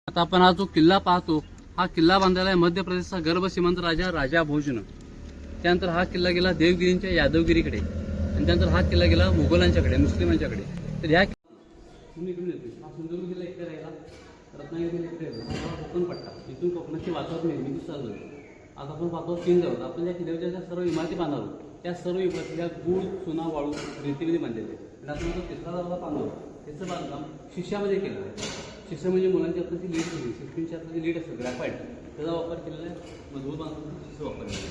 आता आपण हा जो किल्ला पाहतो, हा किल्ला बांधलेला आहे मध्य प्रदेशचा गर्भ श्रीमंत राजा राजा भोजनं. त्यानंतर हा किल्ला गेला देवगिरींच्या यादवगिरीकडे आणि त्यानंतर हा किल्ला गेला मुघलांच्याकडे, मुस्लिमांच्याकडे. तर ह्या हा सिंधुदुर्ग जिल्हा इकडे राहिला, रत्नागिरी जिल्हा इकडे राहिला, हा कोकण पट्टा. इथून कोकणाची वातावरण निर्मिती चालू आहे. आता आपण पाहतो तीन जवळ आपण ज्या किल्ल्याच्या ज्या सर्व इमारती बांधलो त्या सर्व इमारतीला गूळ, चुना, वाळू, रेतीमध्ये बांधलेले आहे. आणि आपण जो तिसरा दरवाजा बांधलो त्याचं बांधकाम शिष्यामध्ये केलेलं आहे. शिष्य म्हणजे मुलांची आपल्याची लीड केली, शिक्षणची आपल्याची लीड असते ग्रॅफाईट, त्याचा वापर केलेला आहे. मजबूत बांधकाम शिष्य वापरलेला आहे.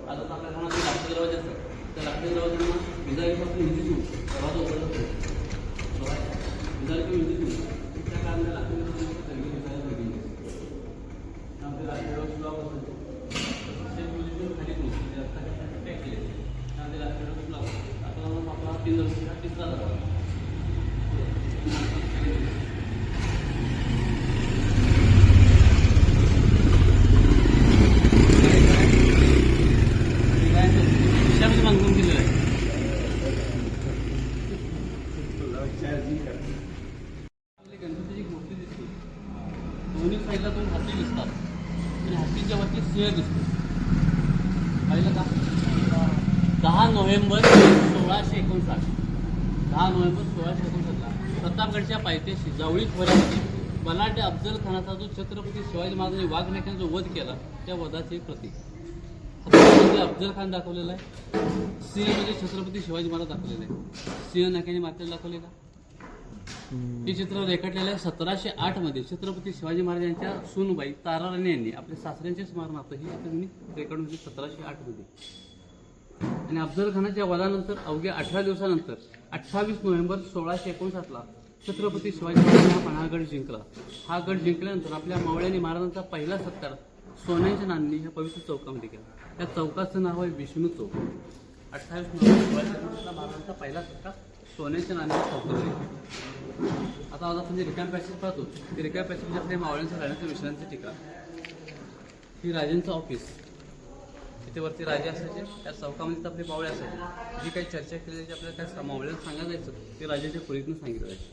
आता आपल्या घरामध्ये लाकडी दरवाजे असतात, त्या लाकडी दरवाज्यांना विजारीपासून विंचू दरवाजा उघडला जातो. विजारी किंवा विंचू त्या कारणाने लाकडी दरवाजा तरीके दिसायला वेगळी असते. त्यामध्ये लाकडी दरवाजा ब्लॉक असतो, खाली पॅक केले त्यामध्ये लाकडी दरवाजा ब्लॉक. आता आपला तीन दरवाजा तिसरा दरवाजा बांधून दिलेलं आहे. गणपतीची मूर्ती दिसते, दोन्ही साईडला दोन हाती दिसतात आणि हातीच्या वरती सिंह दिसतो. पाहिलं का? 10 नोव्हेंबर 1659, 10 नोव्हेंबर 1659ला प्रतापगडच्या पायथ्याशी जावळी खोऱ्यामध्ये बलाढ्य अफजल खानाचा जो छत्रपती शिवाजी महाराजांनी वाघनख्यांचा जो वध केला त्या वधाचे प्रतीक अफजल खान दाखवलेला आहे. सिंह म्हणजे छत्रपती शिवाजी महाराज दाखवलेला आहे. सिंह नख्याने मारलेला दाखवलेला. हे चित्र रेखाटलेलं आहे 1708 मध्ये छत्रपती शिवाजी महाराज यांच्या सूनबाई ताराराणी यांनी आपल्या सासऱ्यांचे स्मरणार्थ ही त्यांनी रेखाटून 1708 मध्ये. आणि अफजल खानाच्या वधानंतर अवघ्या 18 दिवसानंतर 28 नोव्हेंबर 1659ला छत्रपती शिवाजी महाराजांनी हा पन्हाळगड जिंकला. हा गड जिंकल्यानंतर आपल्या मावळ्यांनी महाराजांचा पहिला सत्कार सोन्याच्या नाण्यांनी ह्या पवित्र चौकामध्ये केला. त्या चौकाचं नाव आहे विष्णू चौक. 28 नोव्हेंबर 1659ला महाराजांचा पहिला सत्कार सोन्याच्या नाण्याच्या चौकामध्ये. आता आपण जे रिकाम पॅसेज पाहतो ते रिकाम पॅसेज म्हणजे आपल्या मावळ्यांचं राहण्याचं विश्रांतीचं ठिकाण. ही राजांचं ऑफिस, इथे वरती राजे असायचे, त्या चौकामध्ये आपले मावळे असायचे. जी काही चर्चा केली जायची आपल्याला त्या मावळ्यांना सांगायला जायचं ते राजाच्या खोलीतून सांगितलं जायचं.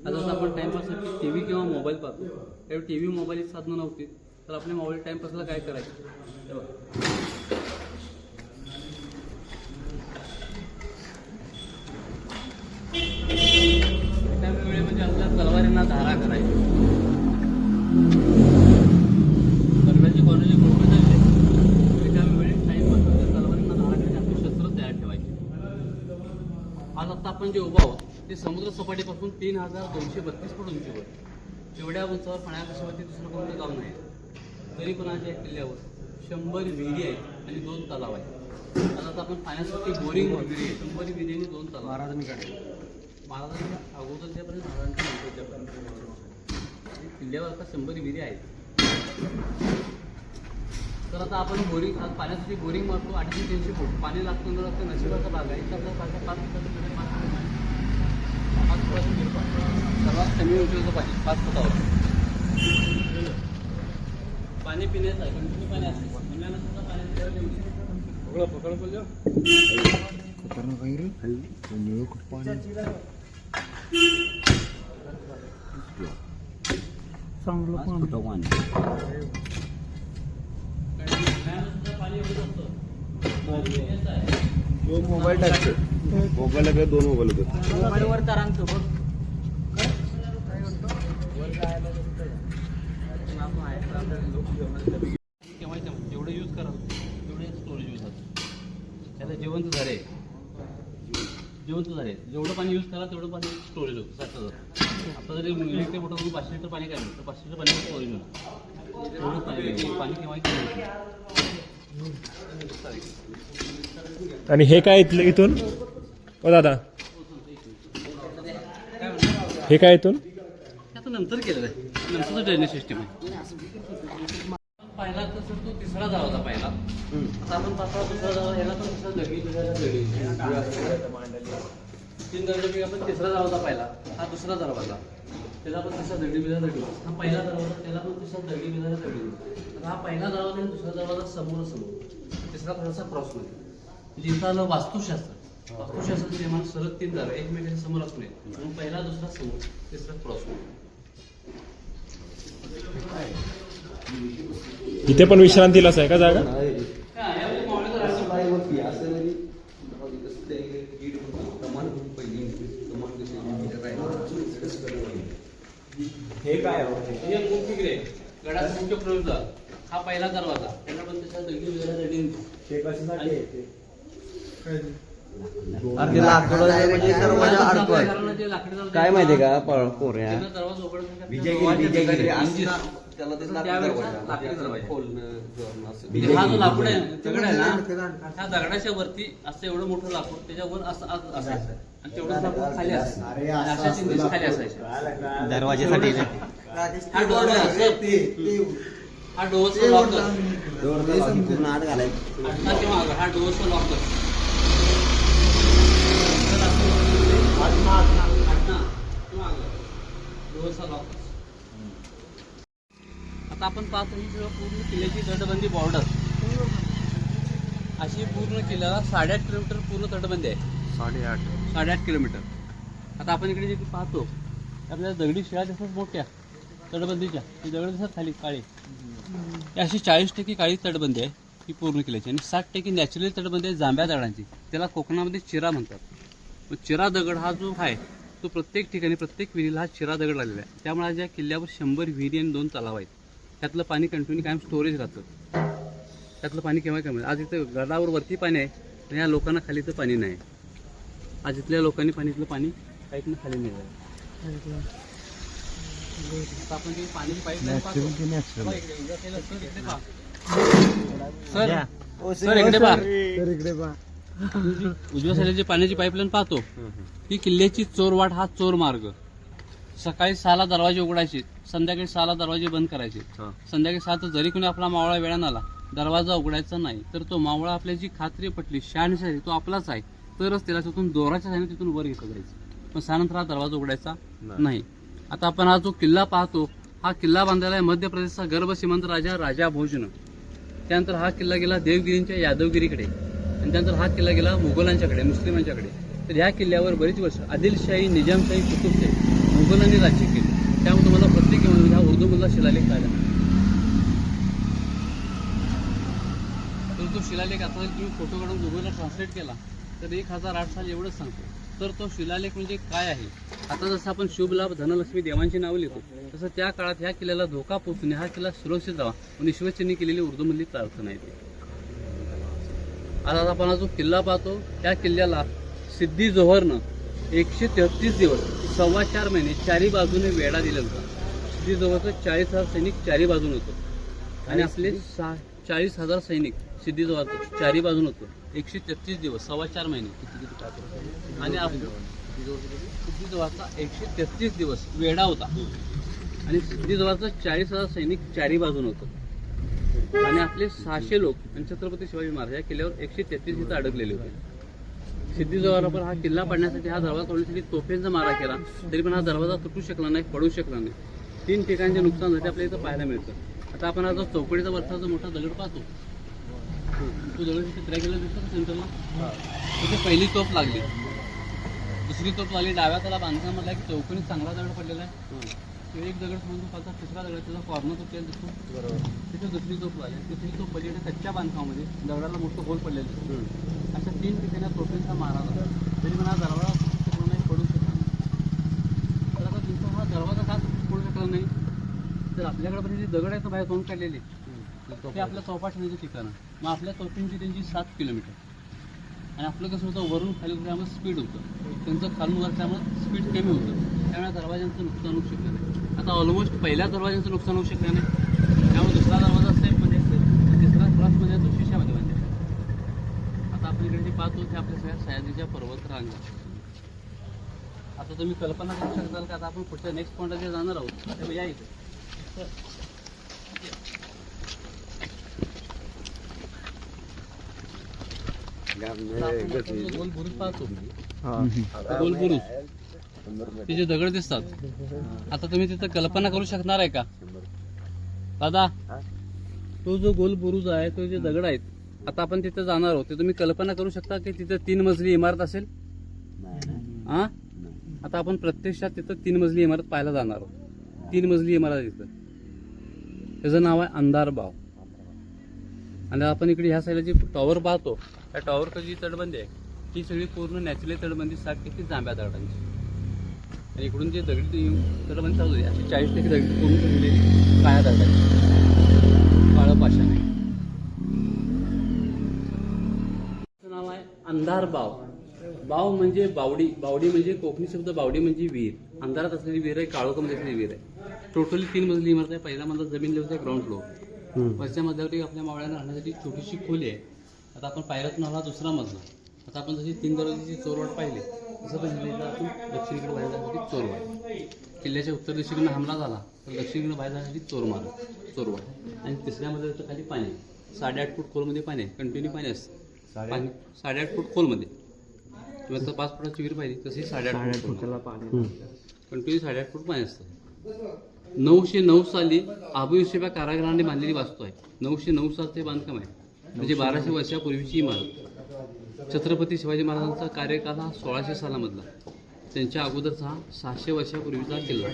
आता आपण टाइमपाससाठी टी व्ही किंवा मोबाईल पाहतो, त्यावेळी टी व्ही मोबाईल साधनं नव्हती, तर आपल्या मोबाईल टाइमपासला काय करायचं वेळेमध्ये आपल्या तलवारींना धारा करायची. दरम्यानचे कॉलेज ग्रुप झाले रिकाम्या वेळेत टाइमपास तलवारींना धारा करायची, आपली शस्त्र तयार ठेवायची. आज आता आपण जे उभा आहोत ते समुद्र सपाटीपासून 3232 फूट उंचीवर, एवढ्या उंचावर पाण्याकशावरती दुसरं कोणतं गाव नाही. तरी पण आज या किल्ल्यावर 100 विहिरी आहेत आणि 2 तलाव आहेत. आता आपण पाण्यासाठी बोरिंग वगैरे 100 विहिरी आणि 2 तलाव महाराजांच्या अगोदरच्यापर्यंत महाराजांच्या नंतरच्यापर्यंत किल्ल्यावर आता 100 विहिरी आहेत. तर आता आपण बोरिंग आज पाण्यासाठी बोरिंग मारतो 800-300 फूट पाणी लागतो न लागतं नशिबाचा भाग आहे. तर आपल्याला 5 सर्वात कमी उंचीचं पाणी 5 फुटावर पाणी पिण्याचं आहे. कंटिन्यू पाणी असते मोबाईल टाकतो, मोबाईल आहे 2 मोबाईल होते मोबाईलवर तारांचं बघ जेवढे यूज कराल तेवढे स्टोरेज यूज होतं. त्याला जिवंत झाले जेवढं पाणी यूज करा तेवढं पाणी स्टोरेज होतं साठलं जातं. आता जरी इलेक्ट्रिक मोटर 500 लिटर पाणी काढलं तर 500 लिटर पाणी स्टोरेज होतं. तेवढं पाणी केव्हा. आणि हे काय इथून ओ दादा, हे काय इथून आता नंतर केलेलं आहे, नंतरचं ड्रेनेज सिस्टीम आहे. पहिला तसं तो तिसरा झाला होता पहिला. आता आपण पाहतो दुसरा झाला, ह्याला पण तसं दगडी 3 दरवाजे आपण तिसरा झाला होता पहिला. हा दुसरा दरवाजा, त्याला पण तसा दगडी. हा पहिला दरवाजा, त्याला पण तसा दगडी. हा पहिला दरवाजा आणि दुसरा दरवाजा समोर, तिसरा थोडासा क्रॉसमध्ये. जिथं आलं वास्तुशास्त्राचे निर्माण सरळ 3 दार एकमेकांच्या समोर असू नये म्हणून पहिला दुसरा समोर तिसरा क्रॉसमध्ये. इथे पण विश्रांतीलाच आहे का जागा? हे काय हे मुख्य गडाचा मुख्य प्रवेशद्वार हा पहिला दरवाजा त्याला पण त्याच्या दगडी वेगळ्या रेडिंग ते कशासाठी आहे ते? काय माहितीये का पोऱ्या दरवाजा उघडण्यासाठी विजयगिरी त्याला ते हा जो लाकूड आहे दगड आहे ना ह्या दगडाच्या वरती असं एवढं मोठं लाकूड त्याच्यावर असं असायचं आणि तेवढं लाकूड खाली असायचं अशा चिंधीच खाली असायचं दरवाजेसाठी हा डोर हा डोअरचा लॉकर पूर्ण आत घालायचं. हा डोअरचा लॉकर डोअरचा लॉकर. आता आपण पाहतो ही पूर्ण किल्ल्याची तटबंदी बॉर्डर अशी पूर्ण किल्ल्याला 8.5 किलोमीटर पूर्ण तटबंदी आहे. 8.5 किलोमीटर. आता आपण इकडे जे पाहतो आपल्याला दगडी शिळा दिसतात मोठ्या तटबंदीच्या ही दगड दिसतात खाली काळी अशी 40% काळी तटबंदी आहे ही पूर्ण किल्ल्याची आणि 60% नॅचरल तटबंदी आहे जांभ्या दगडांची. त्याला कोकणामध्ये चिरा म्हणतात. मग चिरा दगड हा जो आहे तो प्रत्येक ठिकाणी प्रत्येक विहिरीला हा चिरा दगड लागलेला आहे. त्यामुळे आज या किल्ल्यावर 100 विहिरी आणि 2 तलाव आहेत. त्यातलं पाणी कंटिन्यू कायम स्टोरेज राहतं. त्यातलं पाणी केव्हा कमी आज इथं गडावर वरती पाणी आहे पण या लोकांना खाली इथं पाणी नाही. आज इथल्या लोकांनी पाणीतलं पाणी काहीच खाली नाही आहे. आपण जे पाण्याची पाईपलाईन पाहतो सर इकडे पहा उजव्या साईडला जी पाण्याची पाईपलाईन पाहतो ही किल्ल्याची चोरवाट हा चोर मार्ग. सकाळी 6ला दरवाजे उघडायचे संध्याकाळी 6ला दरवाजे बंद करायचे. संध्याकाळी 6 जरी कोणी आपला मावळा वेळानं आला दरवाजा उघडायचा नाही तर तो मावळा आपल्याची खात्री पटली शहानिशा तो आपलाच आहे तरच त्याला तिथून दोराच्या साईने तिथून वर घेतलं जायचं पण 6 हा दरवाजा उघडायचा नाही. आता आपण हा जो किल्ला पाहतो हा किल्ला बांधलेला आहे मध्य प्रदेशचा गर्भ श्रीमंत राजा भोजनं. त्यानंतर हा किल्ला गेला देवगिरींच्या यादवगिरीकडे आणि त्यानंतर हा किल्ला गेला मुघलांच्याकडे मुस्लिमांच्याकडे. तर ह्या किल्ल्यावर बरीच वर्ष आदिलशाही निजामशाही कुतुबशाही मुघलांनी राज्य केले. त्यामुळे तुम्हाला प्रत्येक ह्या उर्दूमधला शिलालेख पाहिला तर तो शिलालेख आता तुम्ही फोटो काढून गुगलला ट्रान्सलेट केला तर 1008 साल एवढंच सांगतो. तर तो शिलालेख म्हणजे काय आहे. आता जसं आपण शुभ लाभ धनलक्ष्मी देवांची नावं लिहितो तसं त्या काळात ह्या किल्ल्याला धोका पोचून हा किल्ला सुरक्षित राहावा म्हणून ईश्वरचंनी केलेली उर्दूमधली प्रार्थना आहे. आता आपण हा जो किल्ला पाहतो त्या किल्ल्याला सिद्धी जोहरनं 133 दिवस 4.25 महिने चारी बाजूने वेढा दिला होता. सिद्धी जोहरचं 40,000 सैनिक चारी बाजून होतं आणि आपले 40,000 सैनिक सिद्धी जोहरचं चारी बाजून होतं. 133 दिवस 4.25 महिने आणि सिद्धी जोहरचा 133 दिवस वेढा होता आणि सिद्धी जोहरचं 40,000 सैनिक चारी बाजून होतं आणि आपले 600 लोक आणि छत्रपती शिवाजी महाराज या किल्ल्यावर 133 इथं अडकलेले होते. सिद्धी जोहरावर हा किल्ला पाडण्यासाठी हा दरवाजा तोडण्यासाठी तोफेंचा मारा केला तरी पण हा दरवाजा तुटू शकला नाही पडू शकला नाही. 3 ठिकाणचे नुकसान झाले आपल्याला इथं पाहायला मिळतं. आता आपण हा जो चौकडीचा वरचा जो मोठा दगड पाहतो तो दगड तिथे ट्रॅकला दिसतो सेंटरला तिथे पहिली तोफ लागली दुसरी तोफ लागली डाव्या त्याला बांधकामाला एक चौकोनी चांगला दगड पडलेला आहे तो एक दगड म्हणून पाहता तिसरा दगड त्याचा कॉर्नर तुटलेला दिसतो तिथे दुसरी तोफ लागली तिसरी तोफ पलीकडे कच्च्या बांधकामामध्ये दगडाला मोठं होल पडलेलं दिसतो. अशा 3 ठिकाणी तोफेंचा मारा झाला तरी पण हा दरवाजा तुटू शकला नाही पडू शकला नाही. तर आता तुमचा हा दरवाजा का पडू शकला नाही तर आपल्याकडे पण जी दगड आहे तर बाहेर तोंड काढलेली ते आपल्या चौपाटण्याचे ठिकाण मग आपल्या तोफींची त्यांची 7 किलोमीटर आणि आपलं कसं होतं वरून खाली त्यामुळे स्पीड होतं त्यांचं खालून वर त्यामुळे स्पीड कमी होतं त्यामुळे दरवाजांचं नुकसान होऊ शकलं नाही. आता ऑलमोस्ट पहिल्या दरवाजांचं नुकसान होऊ शकलं नाही त्यामुळे दुसरा दरवाजा सेफमध्ये असेल तिसरा क्रॉसमध्ये तो शिशामध्ये बांधलेला. आता आपण इकडे जे पाहतो ते आपल्या सगळ्या सह्याद्रीच्या पर्वत रांगा. आता तुम्ही कल्पना करू शकताल का आता आपण पुढच्या नेक्स्ट पॉईंटला जे जाणार आहोत त्यामुळे या इथे गोल बुरुज पाहतो गोल बुरुज ते जे दगड दिसतात आता तुम्ही तिथं कल्पना करू शकणार आहे का दादा. तो जो गोल बुरुज आहे तो जे दगड आहेत आता आपण तिथं जाणार आहोत ते तुम्ही कल्पना करू शकता की तिथं 3 मजली इमारत असेल. हा आता आपण प्रत्यक्षात तिथं 3 मजली इमारत पाहायला जाणार आहोत. 3 मजली इमारत तिथं त्याचं नाव आहे अंधार बाव. आणि आपण इकडे ह्या साईडला जी टॉवर पाहतो त्या टॉवरकडे जी तटबंदी आहे ती सगळी पूर्ण नॅचरली तटबंदी 60% जांभ्या दगडांची. आणि इकडून जे दगडी तटबंदी चालू आहे अशी 40% दगडी पूर्ण ठेवलेली काळ्या दगडांची, काळं पाषाण आहे. नाव आहे अंधार बाव. बाव म्हणजे बावडी, बावडी म्हणजे कोकणी शब्द बावडी म्हणजे विहीर. अंधारात असलेली विहीर आहे, काळोखामध्ये असलेली विहीर आहे. टोटली 3 मजली इमारत आहे. पहिला मजला जमीन लेवल आहे, ग्राउंड फ्लोअर. वरच्या मजल्यावरती आपल्या मावळ्यांना राहण्यासाठी छोटीशी खोली आहे. आता आपण पायऱ्यातून आला दुसरा मजला. आता आपण जशी 3 दरवाजेची चोरवाट पाहिली तसं पण आपण दक्षिणेकडे बाहेर जाण्यासाठी चोरवाट. किल्ल्याच्या उत्तर दिशेकडून हमला झाला तर दक्षिणेकडे बाहेर जाण्यासाठी चोरवाट. आणि तिसऱ्या मजल्याचं खाली पाणी, 8.5 फूट खोलमध्ये पाणी आहे, कंटिन्यू पाणी असतं. 8.5 फूट खोलमध्ये. किंवा तर 5 फुटाची विहीर पाहिजे तशी 8.5 फूट कंटिन्यू 8.5 फूट पाणी असतं. 909 साली अबू युसूफ या कारागिरांनी बांधलेली वास्तू आहे. 909 सालचे बांधकाम आहे, म्हणजे 1200 वर्षापूर्वीची इमारत. छत्रपती शिवाजी महाराजांचा कार्यकाल हा 1600 सालामधला. त्यांच्या अगोदरचा हा 600 वर्षापूर्वीचा किल्ला.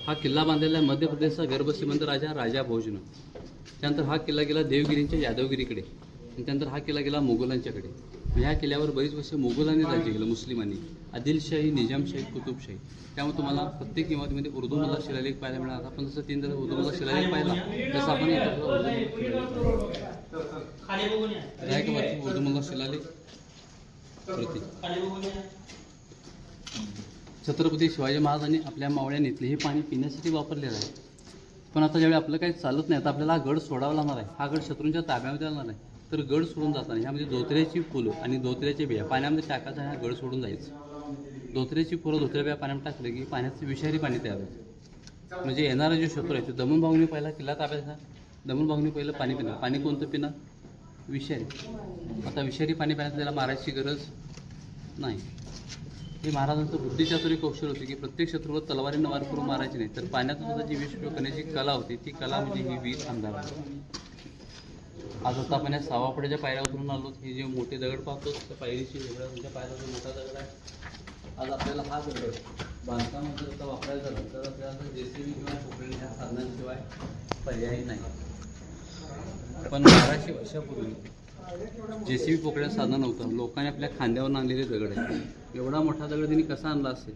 हा किल्ला बांधलेला आहे मध्य प्रदेशचा गर्भश्रीमंत राजा भोजनं. त्यानंतर हा किल्ला गेला देवगिरींच्या यादवगिरीकडे. आणि त्यानंतर हा किल्ला गेला मोगलांच्याकडे. ह्या किल्ल्यावर बरीच वर्ष मोगलांनी राज्य केलं, मुस्लिमांनी. आदिलशाही, निजामशाही, कुतुबशाही. त्यामुळे तुम्हाला प्रत्येक इमारतीमध्ये उर्दूमधला शिलालेख पाहायला मिळाला. आपण जसं 3 दर उर्दूमधला शिलालेख पाहिला तसं आपण उर्दूमधला शिलालेख प्रति. छत्रपती शिवाजी महाराजांनी आपल्या मावळ्याने हे पाणी पिण्यासाठी वापरलेलं आहे. पण आता ज्यावेळी आपलं काही चालत नाही, आता आपल्याला हा गड सोडावा लागणार आहे. हा गड शत्रूंच्या ताब्यामध्ये लागणार आहे. तर गड सोडून जाताना ह्यामध्ये धोत्र्याची फुलं आणि धोत्र्याच्या बिया पाण्यामध्ये टाकायचा, हा गड सोडून जायचं. धोत्र्याची फुलं धोत्र्या बिया पाण्यामध्ये टाकले की पाण्याचं विषारी पाणी तयार होतं. म्हणजे येणारा जो शत्रू आहे तो दमनभाऊनी पहिला किल्ला ताब्याचा, दमनभाऊनी पहिलं पाणी पिणार. पाणी कोणतं पिणार? विषारी. आता विषारी पाणी पिण्यात त्याला मारायची गरज नाही. हे महाराजांचं बुद्धिचातुर्य कौशल होते की प्रत्येक शत्रूवर तलवारीनं वार करून मारायची नाही, तर पाण्यातून सुद्धा जी विष प्रयोग करण्याची कला होती ती कला म्हणजे ही वीर अंधार. आज आता आपण या सावापड्याच्या पायऱ्या उतरून आलो. हे जे मोठे दगड पाहतो त्या पायरीची वेगळ्या तुमच्या पायऱ्या जो मोठा दगड आहे. आज आपल्याला हा दगड बांधकाम जर आता वापरायचा झाला तर आपल्याला JCB किंवा पोकळी ह्या साधनांशिवाय पर्याय नाही. पण 1200 वर्षापूर्वी JCB पोकळ्या साधनं नव्हतं. लोकांनी आपल्या खांद्यावर आणलेले दगड आहे. एवढा मोठा दगड त्यांनी कसा आणला असेल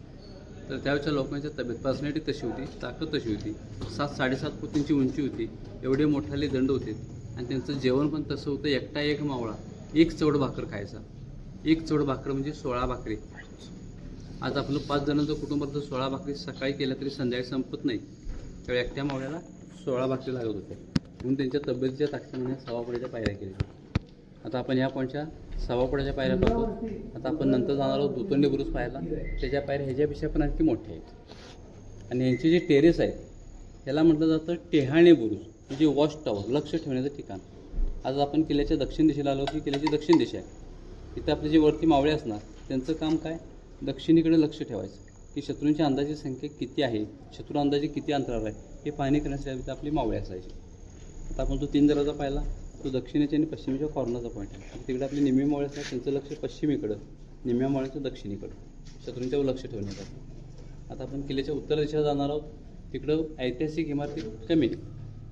तर त्यावेळच्या लोकांच्या तब्येत, पर्सनॅलिटी तशी होती, ताकद तशी होती. 7-7.5 फूट त्यांची उंची होती, एवढे मोठाले दंड होते. आणि त्यांचं जेवण पण तसं होतं. एकटा एक मावळा 1 चवड भाकर खायचा. 1 चवड भाकर म्हणजे 16 भाकरी. आज आपलं 5 जणांचं कुटुंब तर 16 भाकरी सकाळी केल्या तरी संध्याकाळी संपत नाही. त्यावेळी एकट्या मावळ्याला 16 भाकरी लागत होत्या. म्हणून त्यांच्या तब्येतीच्या ताकदीने सवापड्याच्या पायऱ्या केल्या. आता आपण या पॉईंटच्या सवापड्याच्या पायऱ्या पाहतो. आता आपण नंतर जाणार आहोत दुतोंडी बुरुज पाहायला. त्याच्या पायऱ्या ह्याच्यापेक्षा पण आणखी मोठ्या आहेत. आणि यांचे जे टेरेस आहेत याला म्हटलं जातं टेहाणे बुरुज, म्हणजे वॉच टॉवर, लक्ष ठेवण्याचं ठिकाण. आज आपण किल्ल्याच्या दक्षिण दिशेला आलो की किल्ल्याची दक्षिण दिशा आहे. इथं आपले जे वरती मावळे असणार त्यांचं काम काय? दक्षिणेकडे लक्ष ठेवायचं की शत्रूंची अंदाजी संख्या किती आहे, शत्रू अंदाजे किती अंतरावर आहे हे पाहणी करण्यासाठी आपली मावळे असायची. आता आपण तो 3 दरवाजा पाहिला, तो दक्षिणेच्या आणि पश्चिमेच्या कॉर्नरचा पॉईंट आहे. तिकडे आपले निम्मे मावळे असतात, त्यांचं लक्ष पश्चिमेकडं, निम्म्या मावळ्याचं दक्षिणेकडं, शत्रूंच्यावर लक्ष ठेवण्यासाठी. आता आपण किल्ल्याच्या उत्तर दिशेला जाणार आहोत. तिकडं ऐतिहासिक इमारती कमी,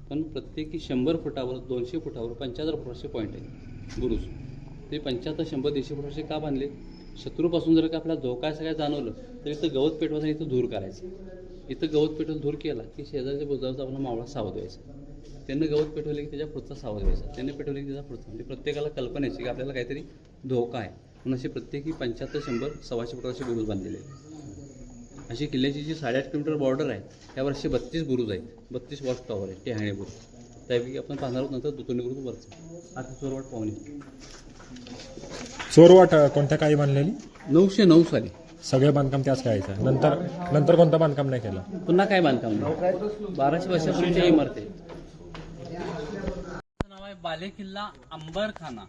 पण प्रत्येकी 100 फुटावर, 200 फुटावर, 75 फुटाचे पॉईंट आहे बुरुज. ते 75, 100, 150 फुटाचे का बांधले? शत्रूपासून जर का आपला धोका असं काय जाणवलं तर इथं गवत पेटवायचं, इथं धूर करायचं. इथं गवत पेटवून धूर केला की शेजारच्या बुजावरचा आपला मावळा सावध व्हायचा. त्यांनी गवत पेटवले की त्याच्या पुढचा सावध व्हायचा, त्यांनी पेटवले की त्याचा पुढचा. म्हणजे प्रत्येकाला कल्पना यायची की आपल्याला काहीतरी धोका आहे. म्हणून असे प्रत्येकी 75, 100, 125 फुटाचे बुरुज बांधलेले आहेत. अशी किल्ल्याची जी 8.5 किलोमीटर बॉर्डर आहे त्यावर असे 32 बुरुज आहेत, 32 वॉच टॉवर आहे, टेहाणे बुरुज. त्यापैकी आपण पाहणार आहोत नंतर दुतोंडी बुरुज वरचं. आता चोरवाट पाहुणे. चोरवाट कोणत्या काळी बांधलेली? 909 साली. सगळे बांधकाम त्याच काळायचं. नंतर कोणतं बांधकाम नाही केलं? पुन्हा काय बांधकाम नाही. 1200 वर्षापूर्वीच्या इमारती. नाव आहे बालेकिल्ला अंबरखाना.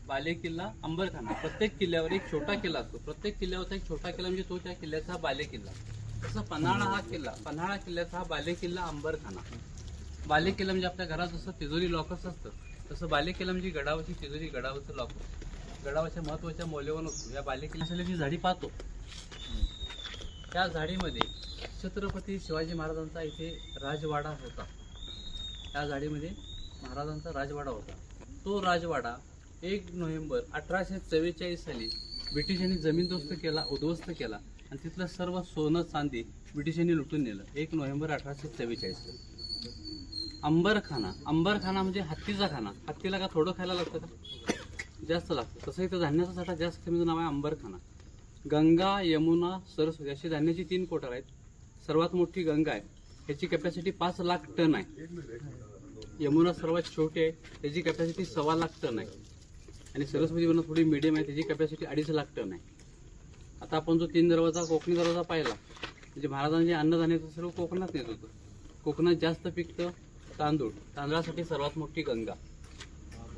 बालेकिल्ला अंबरखाना. प्रत्येक किल्ल्यावर एक छोटा किल्ला असतो. प्रत्येक किल्ल्यावरचा एक छोटा किल्ला म्हणजे तो त्या किल्ल्याचा बालेकिल्ला. तसं पन्हाळा हा किल्ला, पन्हाळा किल्ल्याचा हा बालेकिल्ला अंबरखाना. बालेकिल्ला म्हणजे आपल्या घरात जसं तिजोरी लॉकर्स असतं तसं बालेकिल्ला म्हणजे गडावरची तिजोरी, गडावरचं लॉकर, गडावरच्या महत्त्वाच्या मौल्यवान वस्तू. या बालेकिल्ल्याची जी झाडी पाहतो त्या झाडीमध्ये छत्रपती शिवाजी महाराजांचा इथे राजवाडा होता. त्या झाडीमध्ये महाराजांचा राजवाडा होता. तो राजवाडा 1 नोव्हेंबर 1844 साली ब्रिटिशांनी जमीनदोस्त केला, उद्ध्वस्त केला आणि तिथलं सर्व सोनं चांदी ब्रिटिशांनी लुटून नेलं 1 नोव्हेंबर 1844. अंबरखाना म्हणजे हत्तीचा खाना. हत्तीला का थोडं खायला लागतं का? जास्त लागतं. तसं इथं धान्याचा साठा जास्त कमीचं नाव आहे अंबरखाना. गंगा, यमुना, सरस्वती अशी धान्याची 3 कोठार आहेत. सर्वात मोठी गंगा आहे, ह्याची कॅपॅसिटी 5 लाख टन आहे. यमुना सर्वात छोटी आहे, त्याची कॅपॅसिटी 1.25 लाख टन आहे. आणि सरस्वती वरून थोडी मिडियम आहे, त्याची कॅपॅसिटी 2.5 लाख टन आहे. आता आपण जो 3 दरवाजा कोकणी दरवाजा पाहिला, म्हणजे महाराजांचे अन्नधान्याचं सर्व कोकणात नेत होतं. कोकणात जास्त पिकतं तांदूळ, तांदळासाठी सर्वात मोठी गंगा.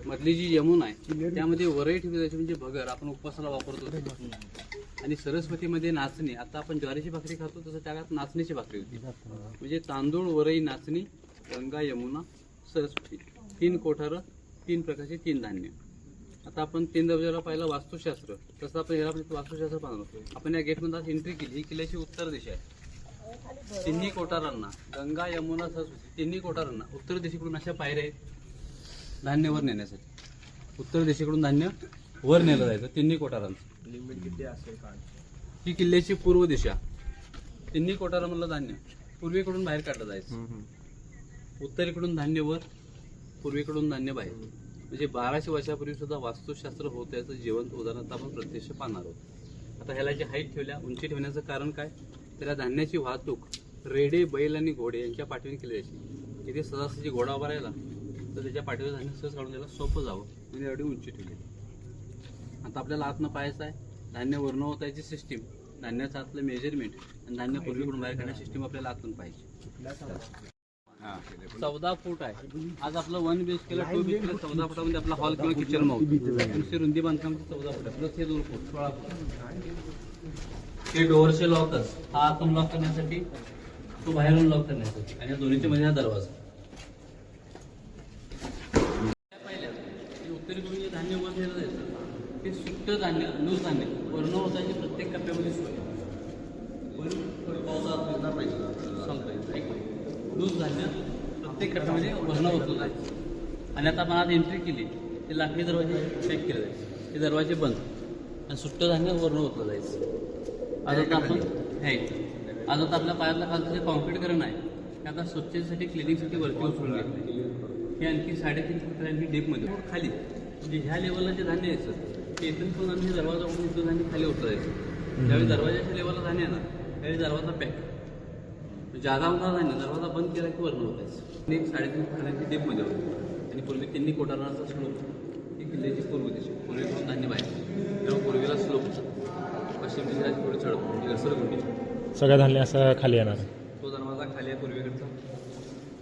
मधली जी यमुना आहे त्यामध्ये वरई ठेवली जायची, म्हणजे भगर आपण उपवासाला वापरतो. आणि सरस्वतीमध्ये नाचणी, आता आपण ज्वारीची भाकरी खातो तसं त्या काळात नाचणीची भाकरी होती. म्हणजे तांदूळ, वरई, नाचणी, गंगा, यमुना, सरस्वती 3 कोठार, 3 प्रकारचे 3 धान्य. आता आपण 3 दरवाजाला पाहिलं वास्तुशास्त्र. तसं आपण ह्याला वास्तुशास्त्र पाहणार. आपण या गेटमध्ये आज एंट्री केली. ही किल्ल्याची उत्तर दिशा आहे. 3 कोठारांना, गंगा, यमुना, सरस्वती 3 कोठारांना उत्तर दिशेकडून अशा पायऱ्या आहेत धान्य वर नेण्यासाठी. उत्तर दिशेकडून धान्य वर नेलं जायचं 3 कोठारांचं. लिमिट किती असेल काय? ही किल्ल्याची पूर्व दिशा. 3 कोठारांमधलं धान्य पूर्वेकडून बाहेर काढलं जायचं. उत्तरेकडून धान्य वर, पूर्वेकडून धान्य बाहेर. म्हणजे 1200 वर्षापूर्वी सुद्धा वास्तुशास्त्र होतं याचं जिवंत उदाहरण आपण प्रत्यक्ष पाहणार आहोत. आता ह्याला जे हाईट ठेवल्या, उंची ठेवण्याचं कारण काय? त्याला धान्याची वाहतूक रेडे, बैल आणि घोडे यांच्या पाठीने केली जायची. इथे सहजासहजी घोडा उभा राहिला तर त्याच्या पाठीवर धान्य सहज काढून द्यायला सोपं जावं म्हणजे एवढी उंची ठेवली. आता आपल्याला आतनं पाहायचं आहे धान्य वर्ण होतायची सिस्टीम, धान्याचं आतलं मेजरमेंट आणि धान्य पूर्वीकडून बाहेर काढण्याची सिस्टीम आपल्याला आतून पाहिजे. 14 फूट आहे. आज आपलं 1 BHK 2 BHK 14 फुटामध्ये आपला हॉल किंवा किचन माऊथ. दुसरी रुंदी बांधकामाची 14 फूट आहे. प्लस हे 2 फूट 16 फूट. हे डोअरचे लॉकर्स, हा आतून लॉक करण्यासाठी, तो बाहेरून लॉक करण्यासाठी. आणि या दोन्हीच्या मध्ये हा दरवाजा. उत्तरेकडून जे धान्य वर नेलं जायचं ते सुट्ट धान्य, लूज धान्य वर्ण होताची प्रत्येक कप्प्यामध्ये सोय. लूज धान्य प्रत्येक कप्प्यामध्ये वर्ण होतं जायचं. आणि आता आपण आज एंट्री केली ते लाकडी दरवाजे चेक केले जायचे. ते दरवाजे बंद आणि सुट्ट धान्य वर्ण होतं जायचं. आज आता आपल्या पायातला खालचं जे कॉन्क्रीटकरण आहे ते आता स्वच्छतेसाठी, क्लिनिंगसाठी वरती उचलून घेतलं. हे आणखी 3.5 फूट आणखी डीपमध्ये खाली, म्हणजे ह्या लेवलला जे धान्य यायचं ते इथून पण आम्ही दरवाजा उघडून इथून धान्य खाली उतरायचं. ज्यावेळी दरवाजाच्या लेवलला धान्य येणार त्यावेळी दरवाजा पॅक, जागा होणार धान्य दरवाजा बंद केला की वर्ण होतायचं. 3.5 फूट आणखी डीपमध्ये होतं. आणि पूर्वी 3 कोठारांचा स्लोप, ही किल्ल्याची पूर्व दिशा. पूर्वीकडून धान्य बाहेर, तेव्हा पूर्वीला स्लोप होता. पश्चिम दिशेला थोडी चढ घसरगुंडी, सगळं धान्य असं खाली येणार. तो दरवाजा खाली आहे पूर्वेकडचा,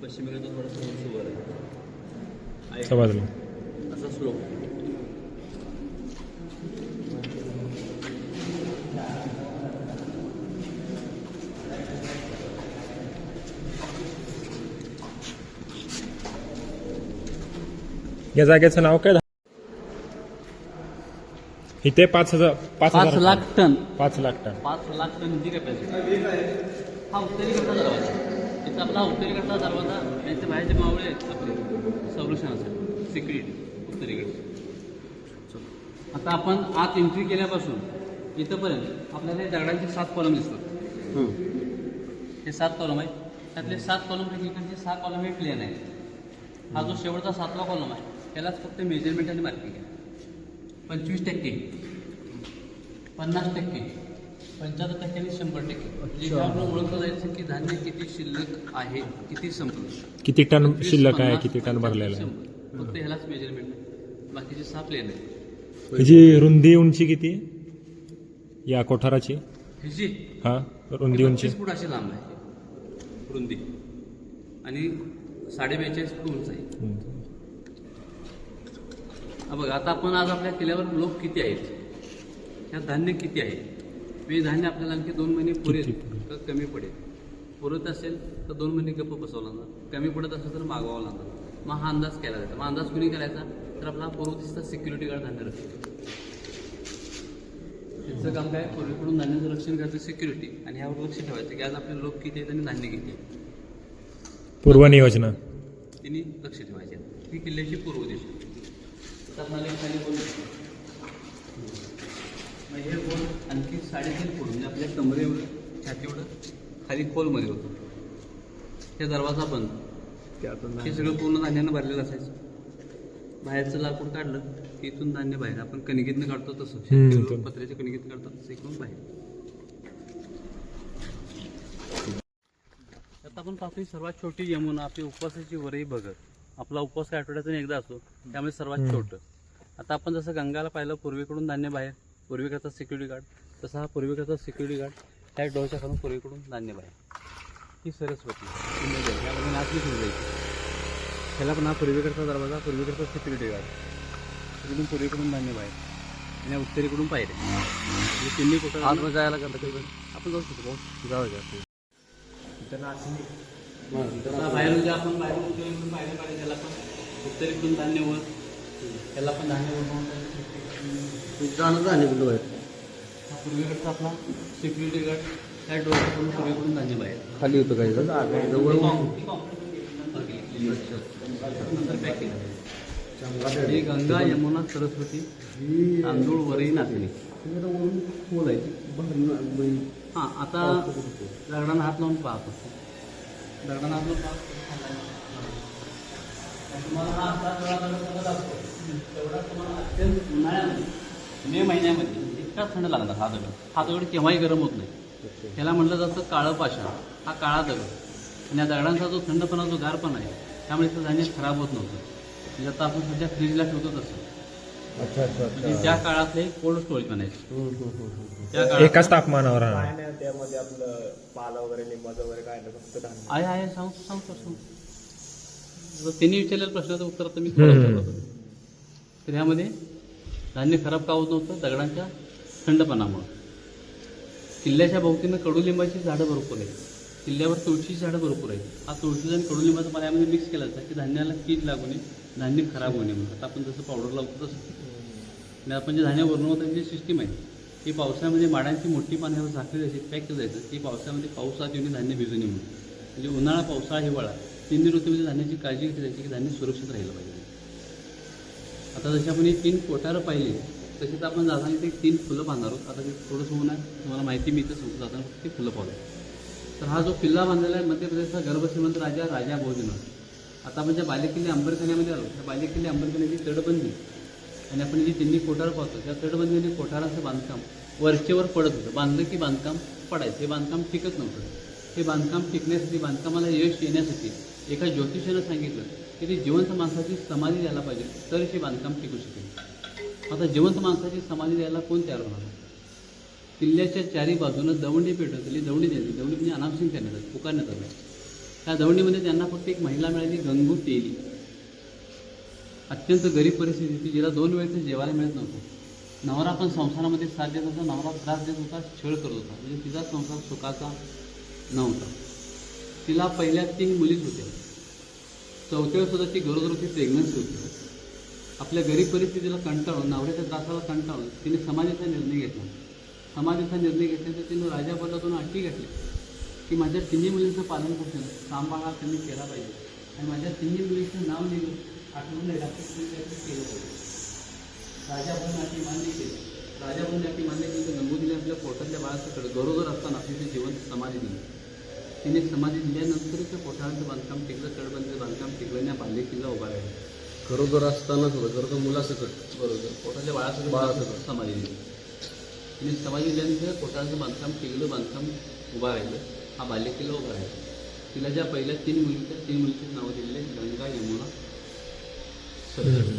पश्चिमेकडचा थोडंसं वर आहे. समजलं. असा स्लोप. या जागेचं नाव काय? इथे 5 lakh ton 5 lakh ton 5 lakh ton ही कॅपॅसिटी. हा उत्तरेकडचा दरवाजा. इथं आपला उत्तरेकडचा दरवाजा, त्यांचे बाहेरचे मावळे आहेत आपले संरक्षणासाठी, सिक्युरिटी उत्तरेकडे. आता आपण आत एंट्री केल्यापासून इथंपर्यंत आपल्याला हे दगडांचे 7 कॉलम दिसतात. हे 7 कॉलम आहेत. त्यातले 7 कॉलम इकडचे 6 कॉलम हे प्लेन आहेत. हा जो शेवटचा 7वा कॉलम आहे त्यालाच फक्त मेजरमेंट आणि मार्किंग आहे. 25%, 50%, 75% आणि 100%. जे आपण ओळखलं जायचं की धान्य किती शिल्लक आहे, किती संपलं, किती टन शिल्लक आहे, किती टन भरलेलं आहे. फक्त ह्यालाच मेजरमेंट आहे. बाकीचे 6 प्लेन आहे. ह्याची रुंदी उंची किती या कोठाराची? ह्याची हा रुंदी उंची 25 फूट अशी लांब आहे रुंदी आणि 42.5 फूट उंच आहे. बघा आता आपण आज आपल्या किल्ल्यावर लोक किती आहेत, ह्या धान्य किती आहे. हे धान्य आपल्याला आणखी 2 महिने पुरेल तर कमी पडेल. पुरत असेल तर 2 महिने गप्प बसवला लागणार, कमी पडत असेल तर मागवावं लागणार. मग हा अंदाज केला जातो. मग अंदाज कुणी करायचा तर आपला पूर्व दिसता सिक्युरिटी गार्ड धान्य रक्षण. त्यांचं काम काय? पूर्वीकडून धान्याचं रक्षण करायचं सिक्युरिटी, आणि ह्यावर लक्ष ठेवायचं की आज आपले लोक किती आहेत आणि धान्य किती आहे. पूर्वनियोजना तिन्ही लक्ष ठेवायचे. ही किल्ल्याची पूर्व दिशा. आता मला खाली बोल मग हे बोल आणखी 3.5 फूट म्हणजे आपल्या कमरे एवढं छाती एवढं खाली खोलमध्ये होतं. हे दरवाजा बंद. हे सगळं पूर्ण धान्यानं भरलेलं असायचं. बाहेरचं लाकूड काढलं की इथून धान्य बाहेर आपण कणगीतनं काढतो तसं शेतकरी लोक पत्र्याच्या कणगीत काढतात तसं इकडून बाहेर. आता आपण पाहतो सर्वात छोटी यमुना आपली उपवासाची वरही बघत. आपला उपवास काय आठवड्यातून एकदा असतो त्यामुळे सर्वात छोटं. आता आपण जसं गंगाला पाहिलं पूर्वेकडून धान्य बाहेर, पूर्वेकडचा सिक्युरिटी गार्ड, तसा हा पूर्वेकडचा सिक्युरिटी गार्ड त्या डोळच्या खालून पूर्वेकडून धान्य बाहेर. ही सरस्वती यामध्ये नाचली सुरू जायची. ह्याला पण हा पूर्वेकडचा दरवाजा, पूर्वेकडचा सिक्युरिटी गार्ड, तिकडून पूर्वेकडून धान्य बाहेर आणि उत्तरेकडून पायरे. म्हणजे तिन्ही कुठं आतमध्ये जायला करता आपण जाऊ शकतो. जाऊ बाहेर म्हणजे आपण बाहेर उत्तरेकडून पायऱ्या पाहिजे. त्याला पण उत्तरेकडून धान्य वर, त्याला पण धान्य वर जाणं धान्य कुठं बाहेर. हा पूर्वेकडचा आपला सिक्युरिटी गार्ड त्या डोळ्याकडून पूर्वेकडून धान्य बाहेर खाली होतं काही जवळ ही गंगा यमुना सरस्वती तांदूळ वरही नाचली. हां आता दगडांना हात लावून पाहतो. दगडांना हात लावून तुम्हाला हा असा दगड असतो तेवढा तुम्हाला अत्यंत उन्हाळ्यामध्ये मे महिन्यामध्ये इतका थंड लागणार. हा दगड केव्हाही गरम होत नाही. त्याला म्हटलं जातं काळं पाषाण. हा काळा दगड आणि या दगडांचा जो थंडपणा जो गारपणा आहे त्यामुळे ते धान्य खराब होत नव्हतं. म्हणजे आता आपण सध्या फ्रीजला ठेवतो तसं. म्हणजे त्या काळातले कोल्ड स्टोरेज म्हणायचे. त्या काळात एकाच तापमानावर त्यामध्ये आपलं पाला वगैरे लिंबाचं वगैरे काय नाही, फक्त धान्य. आहे सांगतो. त्यांनी विचारलेल्या प्रश्नाचं उत्तर आता मी तुम्हाला देतो. तर ह्यामध्ये धान्य खराब का होत नव्हतं? दगडांच्या थंडपणामुळे. किल्ल्याच्या भोवतीनं कडुलिंबाची झाडं भरपूर आहेत. किल्ल्यावर तुळशीची झाडं भरपूर आहेत. हा तुळशीचा आणि कडुलिंबाचा पाला यामध्ये मिक्स केला जातं की धान्याला कीड लागू नये, धान्य खराब होणे म्हणून. आता आपण जसं पावडर लावतो तसं. आणि आपण जे धान्य बनवताची सिस्टीम आहे ती पावसाळ्यामध्ये माडांची मोठी पाण्यावर झाकली जायची, पॅक केलं जायचं की पावसाळ्यामध्ये पावसात येऊन धान्य भिजू नये म्हणून. म्हणजे उन्हाळा, पावसाळा, हिवाळा तिन्ही ऋतूमध्ये धान्याची काळजी घेतली जायची की धान्य सुरक्षित राहिलं पाहिजे. आता जशी आपण ही 3 कोठारं पाहिली तसेच आपण जाताना ते 3 फुलं बांधणार आहोत. आता ते थोडंसं होणार तुम्हाला माहिती मी इथं सांगतो जाताना ते फुलं पाहूया. तर हा जो किल्ला बांधलेला आहे मध्य प्रदेशचा गर्भश्रीमंत राजा भोजनाथ. आता आपण ज्या बालेकिल्ले अंबरखान्यामध्ये आलो त्या बालेकिल्ले अंबरखान्याची तटबंदी आणि आपण जी तिन्ही कोठार पाहतो त्या तटबंदी आणि कोठाराचं बांधकाम वरचेवर पडत होतं. बांधलं की बांधकाम पडायचं. हे बांधकाम टिकत नव्हतं. हे बांधकाम टिकण्यासाठी, बांधकामाला यश येण्यासाठी एका ज्योतिषानं सांगितलं की ती जिवंत माणसाची समाधी द्यायला पाहिजे तरच हे बांधकाम टिकू शकेल. आता जिवंत माणसाची समाधी द्यायला कोण तयार होणार? किल्ल्याच्या चारी बाजूनं दवंडी पेटवत आली. दवंडी द्यायची. दवंडी म्हणजे अनाउन्सिंग करण्यात आलं, पुकारण्यात आलं. त्या दवंडीमध्ये त्यांना फक्त एक महिला मिळाली, गंगू तेली. अत्यंत गरीब परिस्थिती होती, जिला 2 वेळचं जेवायला मिळत नव्हतं. नवरा पण संसारामध्ये साथ देत होता, नवरा त्रास देत होता, छळ करत होता. म्हणजे तिचा संसार सुखाचा नव्हता. तिला पहिल्या 3 मुलीच होत्या. 4थ्या सुद्धा ती गरोदर होती, प्रेग्नन्सी होती. आपल्या गरीब परिस्थितीला कंटाळून, नवऱ्याच्या त्रासाला कंटाळून तिने समाधीचा निर्णय घेतला. समाधीचा निर्णय घेतल्यानंतर तिने राजापदातून अटी घातली की माझ्या 3 मुलींचं पालन पोषण सांभाळा त्यांनी केला पाहिजे आणि माझ्या 3 मुलींचं नाव लिहिलं आठवून केलं पाहिजे. राजाभाऊने अटी मान्य केली. राजाभाऊने अटी मान्य केली तर गंगोजीने आपल्या पोटातल्या बाळाकडे गरोदर असताना तिथे जिवंत समाधी दिली. तिने समाधी दिल्यानंतरच त्या कोठाराचं बांधकाम टिकलं, तटबंदीचं बांधकाम टिकलं आणि बाल्य किल्ला उभा राहिला. गरोदर असतानाच होतं, गरोदर मुलासकट, बरोबर पोटातल्या बाळासकट समाधी दिली. तिने समाधी दिल्यानंतर कोठाराचं बांधकाम टिकलं, बांधकाम उभा राहिलं, हा बाल्य किल्ला उभा राहिला. तिला ज्या पहिल्या 3 मुलींच्या 3 मुलींची नावं दिलेली गंगा, यमुना, सरस्वती.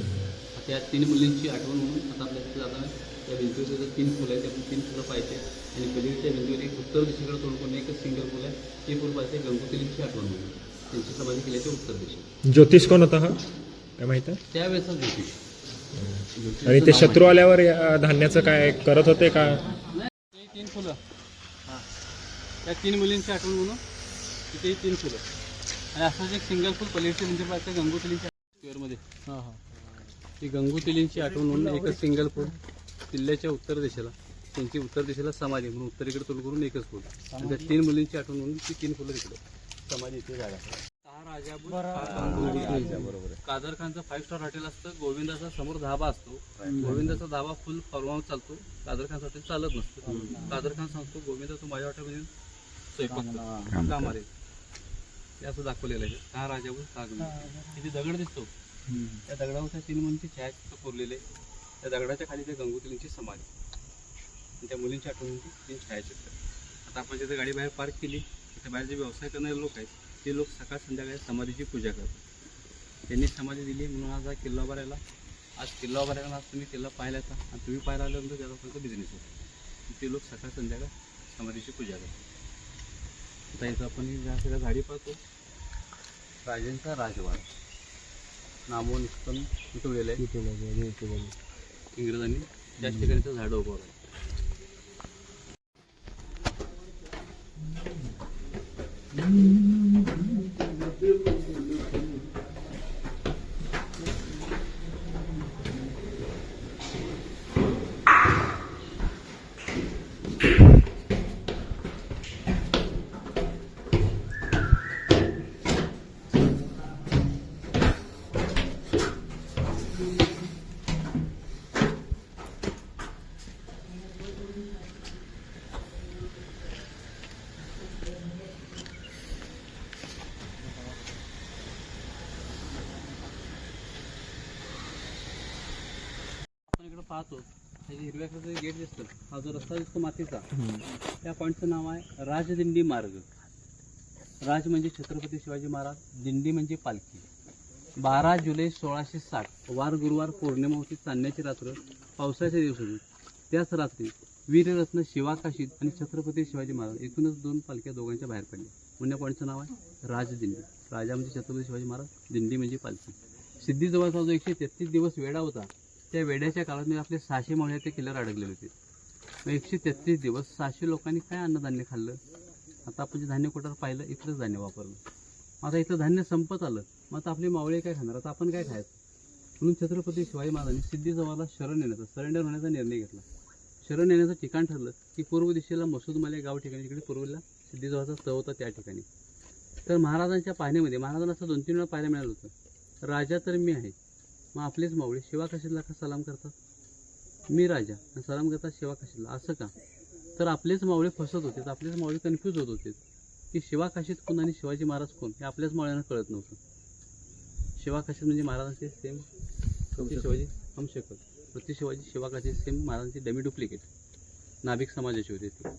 आता या 3 मुलींची आठवण म्हणून आता आपल्या तिथे जाताना त्या भिंतीवर 3 फुलं आहेत, आपण 3 फुलं पाहिजे आणि पलीकडच्या भिंतीवर एक उत्तर दिशेकडे तोंड एकच सिंगल फुलं आहे ते फुल पाहिजे. गंगोत्रीची आठवण म्हणून त्यांची समाधी केल्याच्या उत्तर दिशेला. ज्योतिष कोण होता हा काय माहित आहे? त्यावेळेचा ज्योतिष. आणि ते शत्रू आल्यावर या धान्याचं काय करत होते का? ते 3 फुलं, त्या 3 मुलींची आठवण म्हणून तिथे 3 फुलं आणि असंच एक सिंगल फुल पलीकडच्या भिंतीवर पाहिजे गंगोत्रीच्या स्क्वेअरमध्ये. ही गंगोत्रीची आठवण म्हणून एकच सिंगल फुल किल्ल्याच्या उत्तर दिशेला, त्यांची उत्तर दिशेला समाधी म्हणून उत्तरेकडे तोंड करून एकच फुल आणि त्या 3 मुलींची आठवण म्हणून ती 3 फुलं तिकडे समाधी इथे जागा. 6 राजापूर बरोबर आहे. कादर खानचं 5 स्टार हॉटेल असतं. गोविंदाचा समोर धाबा असतो. गोविंदाचा धाबा फुल फॉर्मवर चालतो. कादर खानचं हॉटेल चालत नसतं. कादर खान सांगतो गोविंदा तू माझ्या हॉटेलमध्ये स्वयंपाक का मारेल ते असं दाखवलेलं आहे. का राजापूर का गंगोत्री. तिथे दगड दिसतो. त्या दगडावर त्या 3 मुलींची छायाचित्र कोरलेले. त्या दगडाच्या खाली त्या गंगोत्रींची समाधी आणि त्या मुलींच्या आठवणींची 3 छायाचित्र. आता आपण जिथे गाडी बाहेर पार्क केली तिथे बाहेर जे व्यवसाय करणारे लोक आहेत ते लोक सकाळ संध्याकाळी समाधीची पूजा करतात. त्यांनी समाधी दिली म्हणून आज हा किल्ला उभारायला. आज किल्ला उभारायला आज तुम्ही किल्ला पाहिल्याचा आणि तुम्ही पाहायला आल्यानंतर त्याचा फक्त बिझनेस होतो. ते लोक सकाळ संध्याकाळ समाधीची पूजा करतात. आता इथं आपण ज्या सगळ्या झाडी पाहतो राजांचा राजवाडा नामवून इथून उठवलेलं आहे. इंग्रजांनी त्याच ठिकाणी ते झाडं उभवलं. आपण इकडे पाहतो त्याची हिरव्या कलरचं गेट दिसतं. हा जो रस्ता दिसतो मातीचा त्या पॉईंटचं नाव आहे राजदिंडी मार्ग. राज म्हणजे छत्रपती शिवाजी महाराज, दिंडी म्हणजे पालखी. 12 जुलै 1660 वार गुरुवार पौर्णिमा होती. चांदण्याची रात्र, पावसाचे दिवस होते. त्याच रात्री वीररत्न शिवाकाशीत आणि छत्रपती शिवाजी महाराज एकूणच 2 पालख्या दोघांच्या बाहेर पडल्या. म्हणून या पॉईंटचं नाव आहे राजदिंडी. राजा म्हणजे छत्रपती शिवाजी महाराज, दिंडी म्हणजे पालखी. सिद्धीजवळचा जो 133 दिवस वेढा होता त्या वेड्याच्या काळात आपले 600 मावळे ते किल्ल्यावर अडकलेले होते. मग 133 दिवस 600 लोकांनी काय अन्नधान्य खाल्लं. आता आपण जे धान्य कोठार पाहिलं इथलंच धान्य वापरलं. आता इथं धान्य संपत आलं. मग आता आपले मावळे काय खाणार, आता आपण काय खायचं. म्हणून छत्रपती शिवाजी महाराजांनी सिद्धीजवळला शरण येण्याचा सरेंडर होण्याचा निर्णय घेतला. शरण येण्याचं ठिकाण ठरलं की पूर्व दिशेला मसूदमाले गाव ठिकाणी तिकडे पूर्वेला सिद्धीजवळचा तह होता त्या ठिकाणी. तर महाराजांच्या पाहण्यामध्ये महाराजांना असं 2-3 वेळा पाहायला मिळालं होतं राजा तर मी आहे मग आपलेच मावळे शिवाकाशीला का सलाम करतात. मी राजा आणि सलाम करतात शिवाकाशीला असं का. तर आपलेच मावळे फसत होते. आपलेच मावळे कन्फ्यूज होत होते की शिवाकाशीत कोण आणि शिवाजी महाराज कोण हे आपल्याच मावळ्यांना कळत नव्हतं. शिवाकाशीत म्हणजे महाराजांचे सेम शिवाजी हमशकल, प्रति शिवाजी शिवाकाशीत सेम महाराजांची डमी डुप्लिकेट नाभिक समाजाची होते ते.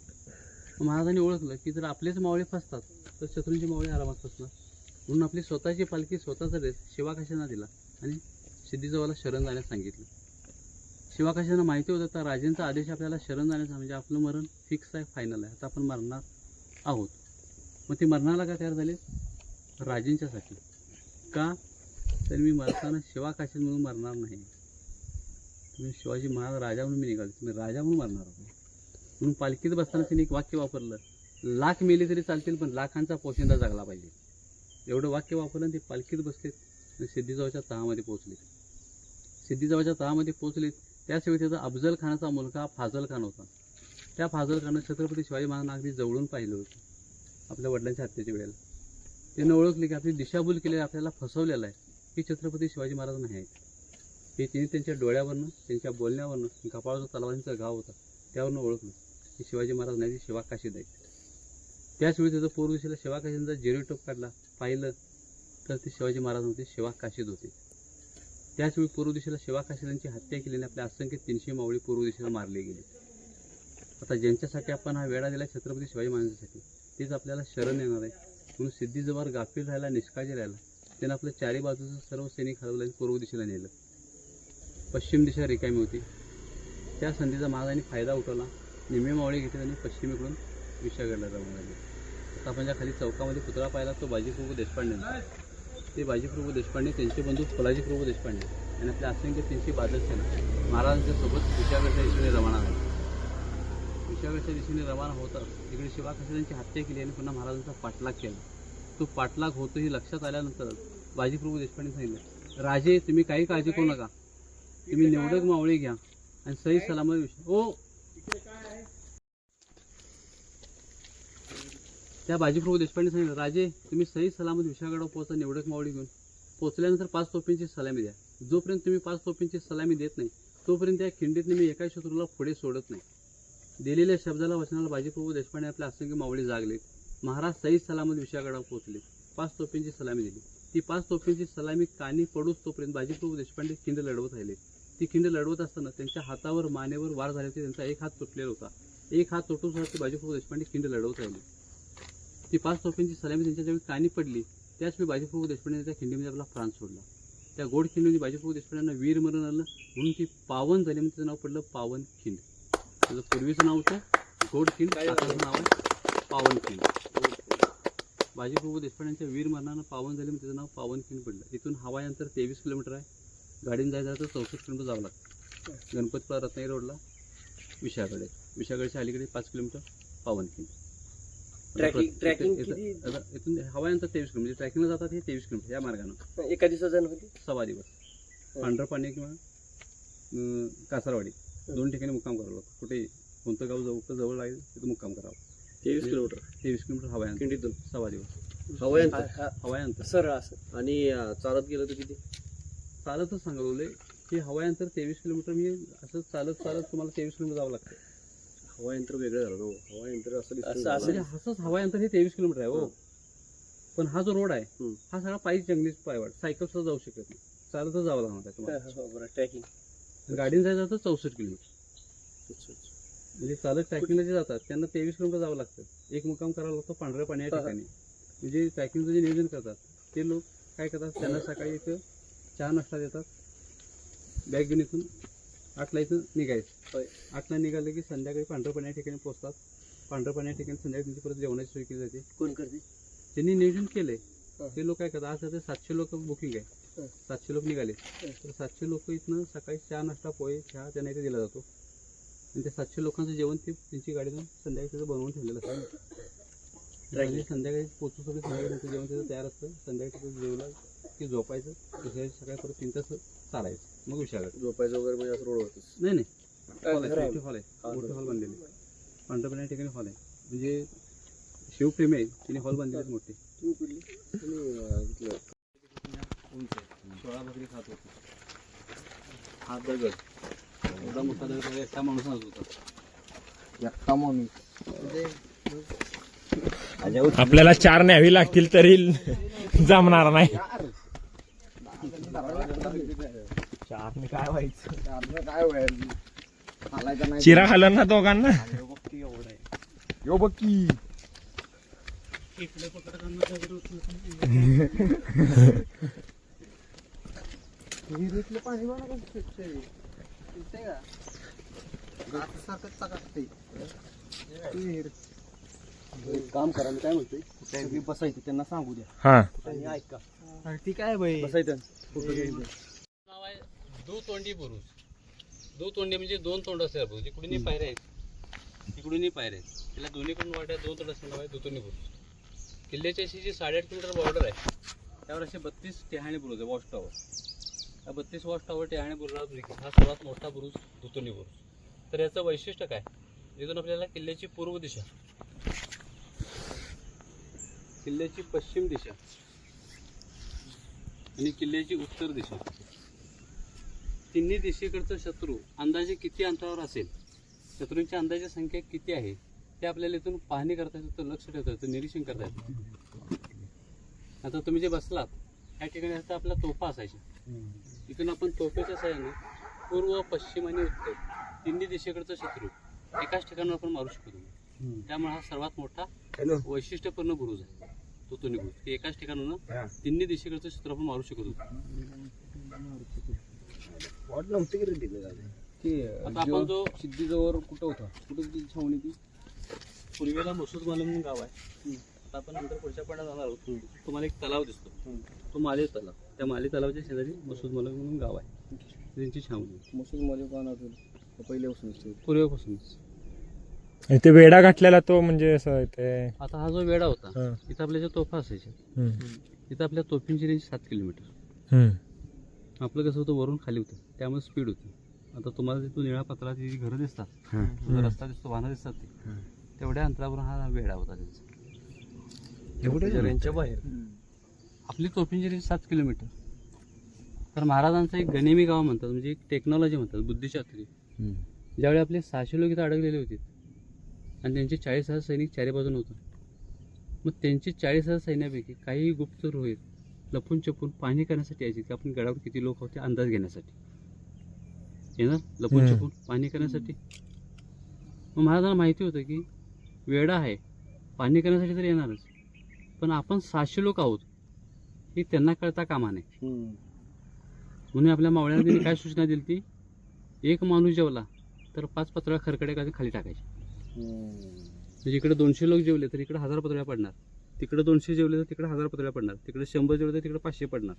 महाराजांनी ओळखलं की जर आपलेच मावळे फसतात तर शत्रूंची मावळे आरामात फसणार. म्हणून आपली स्वतःची पालखी स्वतःचा ड्रेस शिवाकाशींना दिला आणि सिद्धीजवळला शरण जाण्यास सांगितलं. शिवाकाशींना माहिती होतं तर राजेंचा आदेश आपल्याला शरण जाण्याचा म्हणजे आपलं मरण फिक्स आहे, फायनल आहे, आता आपण मरणार आहोत. मग ते मरणाला का तयार झाले, राजेंच्यासाठी. का तर मी मरताना शिवाकाशीत म्हणून मरणार नाही. तुम्ही शिवाजी महाराज राजा म्हणून मी निघालो, तुम्ही राजा म्हणून मरणार आहोत. म्हणून पालखीत बसताना त्यांनी एक वाक्य वापरलं, लाख मेले तरी चालतील पण लाखांचा पोशिंदा जगला पाहिजे. एवढं वाक्य वापरलं आणि ते पालखीत बसलेत आणि सिद्धीजवळच्या तहामध्ये पोहोचले. सिद्धीजवळच्या तहामध्ये पोहोचले त्याचवेळी त्याचा अफजल खानाचा मुलगा फाजल खान होता. त्या फाजल खानं छत्रपती शिवाजी महाराजांना अगदी जवळून पाहिलं होतं आपल्या वडिलांच्या हत्येच्या वेळेला. त्यानं ओळखले की आपली दिशाभूल केलेली, आपल्याला फसवलेलं आहे की छत्रपती शिवाजी महाराज नाही आहेत. हे त्यांनी त्यांच्या डोळ्यावरनं त्यांच्या बोलण्यावरनं कपाळाचा तलवारींचा घाव होता त्यावरनं ओळखलं की शिवाजी महाराज नाही शिवाकाशीत आहेत. त्याचवेळी त्याचं पूर्व दिशेला शिवाकाशींचा जेरीटोप काढला, पाहिलं तर ते शिवाजी महाराज होते शिवाकाशीत होते. त्याचवेळी पूर्व दिशेला शिवाकाशींची हत्या केल्याने आपल्या असंख्य 300 मावळी पूर्व दिशेला मारले गेले. आता ज्यांच्यासाठी आपण हा वेढा दिला छत्रपती शिवाजी महाराजांसाठी तेच आपल्याला शरण येणार आहे. म्हणून सिद्धीजवळ गाफील राहायला, निष्काळजी राहायला त्यानं आपलं 4ही बाजूचं सर्व सैनिक हलवलं आणि पूर्व दिशेला नेलं. पश्चिम दिशा रिकामी होती. त्या संधीचा महाराजांनी फायदा उठवला. निम्मे मावळे घेतले आणि पश्चिमेकडून विशाळगडला जाऊन लागले. आता आपण ज्या खाली चौकामध्ये पुतळा पाहिला तो बाजीप्रभू देशपांडे. ते बाजीप्रभू देशपांडे त्यांचे बंधू फुलाजीप्रभू देशपांडे आणि आपल्या असंख्य 300 बादल सेना महाराजांच्या सोबत विशाळगडच्या दिशेने रवाना झाले. विशाळगडच्या दिशेने रवाना होतात तिकडे शिवाकाशींची हत्या केली आणि पुन्हा महाराजांचा पाठलाग केला. तो पाठलाग होतो हे लक्षात आल्यानंतर बाजीप्रभू देशपांडे सांगितलं, राजे तुम्ही काही काळजी करू नका, तुम्ही निवडक मावळे घ्या आणि सही सलामत त्या बाजीप्रभू देशपांडे सांगितलं, राजे तुम्ही सही सलामत विशाळगडावर पोहोचा, निवडक मावळी घेऊन. पोहोचल्यानंतर 5 तोफींची सलामी द्या. जोपर्यंत तुम्ही 5 तोफींची सलामी देत नाही तोपर्यंत त्या खिंडीतनं मी एका शत्रूला पुढे सोडत नाही. दिलेल्या शब्दाला वचनाला बाजीप्रभू देशपांडे आपल्या असंख्य मावळी जागलेत. महाराज सही सलामत विशाळगडावर पोहोचले. 5 तोफींची सलामी दिली. ती 5 तोफींची सलामी कानी पडूच तोपर्यंत बाजीप्रभू देशपांडे खिंड लढवत राहिले. ती खिंड लढवत असताना त्यांच्या हातावर मानेवर वार झाले होते. त्यांचा एक हात तुटलेला होता. एक हात तुटून सुद्धा ती बाजीप्रभू देशपांडे खिंड लढवत राहिले. ती 5 तोफींची सलामी त्यांच्या ज्यावेळी कानी पडली त्याच वेळी बाजीप्रभू देशपांडे त्या खिंडीमध्ये आपला प्राण सोडला. त्या गोड खिंडीमध्ये बाजीप्रभू देशपांड्यांना वीर मरण आलं म्हणून ती पावन झाली. म्हणजे त्याचं नाव पडलं पावन खिंड. त्याचं पूर्वीचं नाव होतं गोड खिंड, आताचं नाव आहे पावन खिंड. बाजीप्रभू देशपांड्यांच्या वीर मरणानं पावन झाली म्हणजे त्याचं नाव पावन खिंड पडलं. तिथून हवाई अंतर 23 किलोमीटर आहे. गाडीने जायचं तर 64 किलोमीटर जावं लागतं. गणपतपुरा रत्नागिरी रोडला विशाळगड आहे. विशाळगडच्या अलीकडे 5 किलोमीटर पावन खिंड. ट्रॅकिंग इथून हवाई अंतर 23 किलोमीटर. ट्रॅकिंगला जातात हे 23 किलोमीटर या मार्गानं. एका दिवसात जाणं होती. 6 दिवस पांढरपाणी किंवा कासारवाडी 2 ठिकाणी मुक्काम करावं लागतं. कुठे कोणतं गाव जवळ लागेल तिथं मुक्काम करावं. 23 किलोमीटर 23 किलोमीटर हवाई अंतर खिंडीतून 6 दिवस हवाई हवाई अंतर. सरळ असं. आणि चालत गेलं तर किती? चालतच सांगवले की हवाई अंतर 23 किलोमीटर. मी असं चालत तुम्हाला 23 किलोमीटर जावं लागतं. हवाई अंतर वेगळं झालं. हवाई अंतर असं म्हणजे असंच हवाई अंतर हे 23 किलोमीटर आहे हो. पण हा जो रोड आहे हा सगळा पायी जंगली पायवाट. सायकल सुद्धा जाऊ शकत नाही. चालतच जावं लागणार आहे तुम्हाला. ट्रॅकिंग गाडीने जायचं तर 64 किलोमीटर. म्हणजे चालत ट्रॅकिंगला जे जातात त्यांना 23 किलोमीटर जावं लागतं. एक मुक्काम करावा लागतो पांढऱ्या पाणी या ठिकाणी. म्हणजे ट्रॅकिंगचं जे नियोजन करतात ते लोक काय करतात, त्यांना सकाळी इथं चहा नाश्ता देतात. बॅग घेऊन इथून 8ला इथं निघायचं. 8ला निघालं की संध्याकाळी पांढऱ्या पाणी या ठिकाणी पोहोचतात. पांढऱ्या पाणी या ठिकाणी संध्याकाळी त्यांची परत जेवणाची सोय केली जाते. कोण करते? त्यांनी नियोजन केलंय ते लोक काय करतात. आज सध्या 700 लोक बुकिंग आहे. 700 लोक निघाले तर 700 लोक इथनं सकाळी चहा नाश्ता पोहे चहा त्यांना इथे दिला जातो. आणि त्या 700 लोकांचं जेवण ते त्यांची गाडीतून संध्याकाळी त्याचं बनवून ठेवलेलं असतं. म्हणजे संध्याकाळी पोचू सगळं संध्याकाळी त्यांचं जेवण त्याचं तयार असतं. संध्याकाळी त्याचं जेवलं की झोपायचं. दुसऱ्या सकाळी परत 3 तास चालायचं. मग विशाळगड झोपायचं वगैरे म्हणजे असं रोडवरतीच? नाही हॉल आहे. मोठे हॉल आहे. मोठे हॉल बांधलेले पांढरपणे या ठिकाणी हॉल आहे. म्हणजे शिवप्रेमी आहे तिने हॉल बांधलेले मोठे. तुम्ही कुठली? 16 बकरी खात होती. हा दगड एवढा मोठा दगड एकटा माणूस होता. एकटा माणूस आपल्याला 4 न्यावी लागतील तरी जमणार नाही. 4 काय व्हायचं? काय व्हायचं? चिरा खालन ना दोघांना. यो बघ की इकडे पकडताना दगड उचलून विहिरीतलं पाणी बघा काम करा. मी काय म्हणतोय बसायचं त्यांना सांगू द्या. हा आणि ऐका ती काय बाई बसायचं. नाव आहे दुतोंडी बुरुज. दुतोंडी म्हणजे 2 तोंड असतात बुरुज. इकडूनही पायऱ्या आहेत इकडूनही पायऱ्या आहेत. त्याला दोन्हीकडून वाट्या 2 तोंड असं नाव आहे दुतोंडी बुरुज. किल्ल्याची अशी जी 8.5 किलोमीटर बॉर्डर आहे त्यावर असे 32 टेहाणी बुरुज आहे. Watch tower. या 32 वॉच टॉवर टेहाणी बुरुजापैकी हा सर्वात मोठा बुरुज दुतोंडी बुरुज. तर याचं वैशिष्ट्य काय, इथून आपल्याला किल्ल्याची पूर्व दिशा, किल्ल्याची पश्चिम दिशा आणि किल्ल्याची उत्तर दिशा, तिन्ही दिशेकडचं शत्रू अंदाजे किती अंतरावर असेल, शत्रूंची अंदाजे संख्या किती आहे ते आपल्याला इथून पाहणी करता येतं, लक्ष ठेवता येतं, निरीक्षण करता येतं. आता तुम्ही जे बसलात या ठिकाणी आता आपल्या तोफा असायच्या. इथून आपण तोफेच्या साह्याने पूर्व, पश्चिम आणि उत्तर तिन्ही दिशेकडचं शत्रू एकाच ठिकाणावर आपण मारू शकतो. त्यामुळे हा सर्वात मोठा वैशिष्ट्यपूर्ण बुरुज आहे दुतोंडी बुरुज, की एकाच ठिकाणावर तिन्ही दिशेकडचं शत्रू आपण मारू शकतो. आता आपण जो सिद्धीजवळ कुठं होता, कुठं ती छावणी ती पूर्वेला मसूदमाला म्हणून गाव आहे. आता आपण नंतर पुढच्या पाण्यात जाणार आहोत. तुम्हाला एक तलाव दिसतो, तो माले तलाव. त्या माले तलावाच्या शेजारी मसूदमाला म्हणून गाव आहे, त्यांची छावणी. मसूदमध्ये पाहणार पहिल्यापासून पूर्वेपासूनच. ते वेडा घातलेला तो म्हणजे असं ते. आता हा जो वेडा होता इथं आपल्या ज्या तोफा असायच्या, इथं आपल्या तोफींची रेंज 7 किलोमीटर. आपलं कसं होतं, वरून खाली होतं त्यामुळे स्पीड होती. आता तुम्हाला तिथून निळा पत्राची जी घरं दिसतात, रस्ता दिसतो, वाहनं दिसतात, ते तेवढ्या अंतरावर हा वेडा होता त्यांचा. यांच्या बाहेर आपली तोफिंजिरी 7 किलोमीटर. तर महाराजांचं एक गनिमी गाव म्हणतात, म्हणजे एक टेक्नॉलॉजी म्हणतात, बुद्धिशास्त्री. ज्यावेळी आपले 600 लोक इथं अडकलेले होते आणि त्यांचे 40,000 सैनिक चारी बाजून होते. मग त्यांची 40,000 सैन्यापैकी काही गुप्त रोहित लपून छपून पाहणी करण्यासाठी यायची की आपण गडावर किती लोक होते अंदाज घेण्यासाठी येणार, लपून छपून पाहणी करण्यासाठी. मग महाराजांना माहिती होतं की वेडा आहे, पाहणी करण्यासाठी तर येणारच, पण आपण 600 लोक आहोत हे त्यांना कळता कामा नये. म्हणून आपल्या मावळ्यांना त्यांनी काय सूचना दिली ती, एक माणूस जेवला तर 5 पत्र्या खरकडे खाली टाकायचे. म्हणजे इकडे 200 लोक जेवले तर इकडे 1000 पत्र्या पडणार, तिकडे 200 जेवले तर तिकडे 1000 पत्र्या पडणार, तिकडे 100 जेवले तर तिकडे 500 पडणार.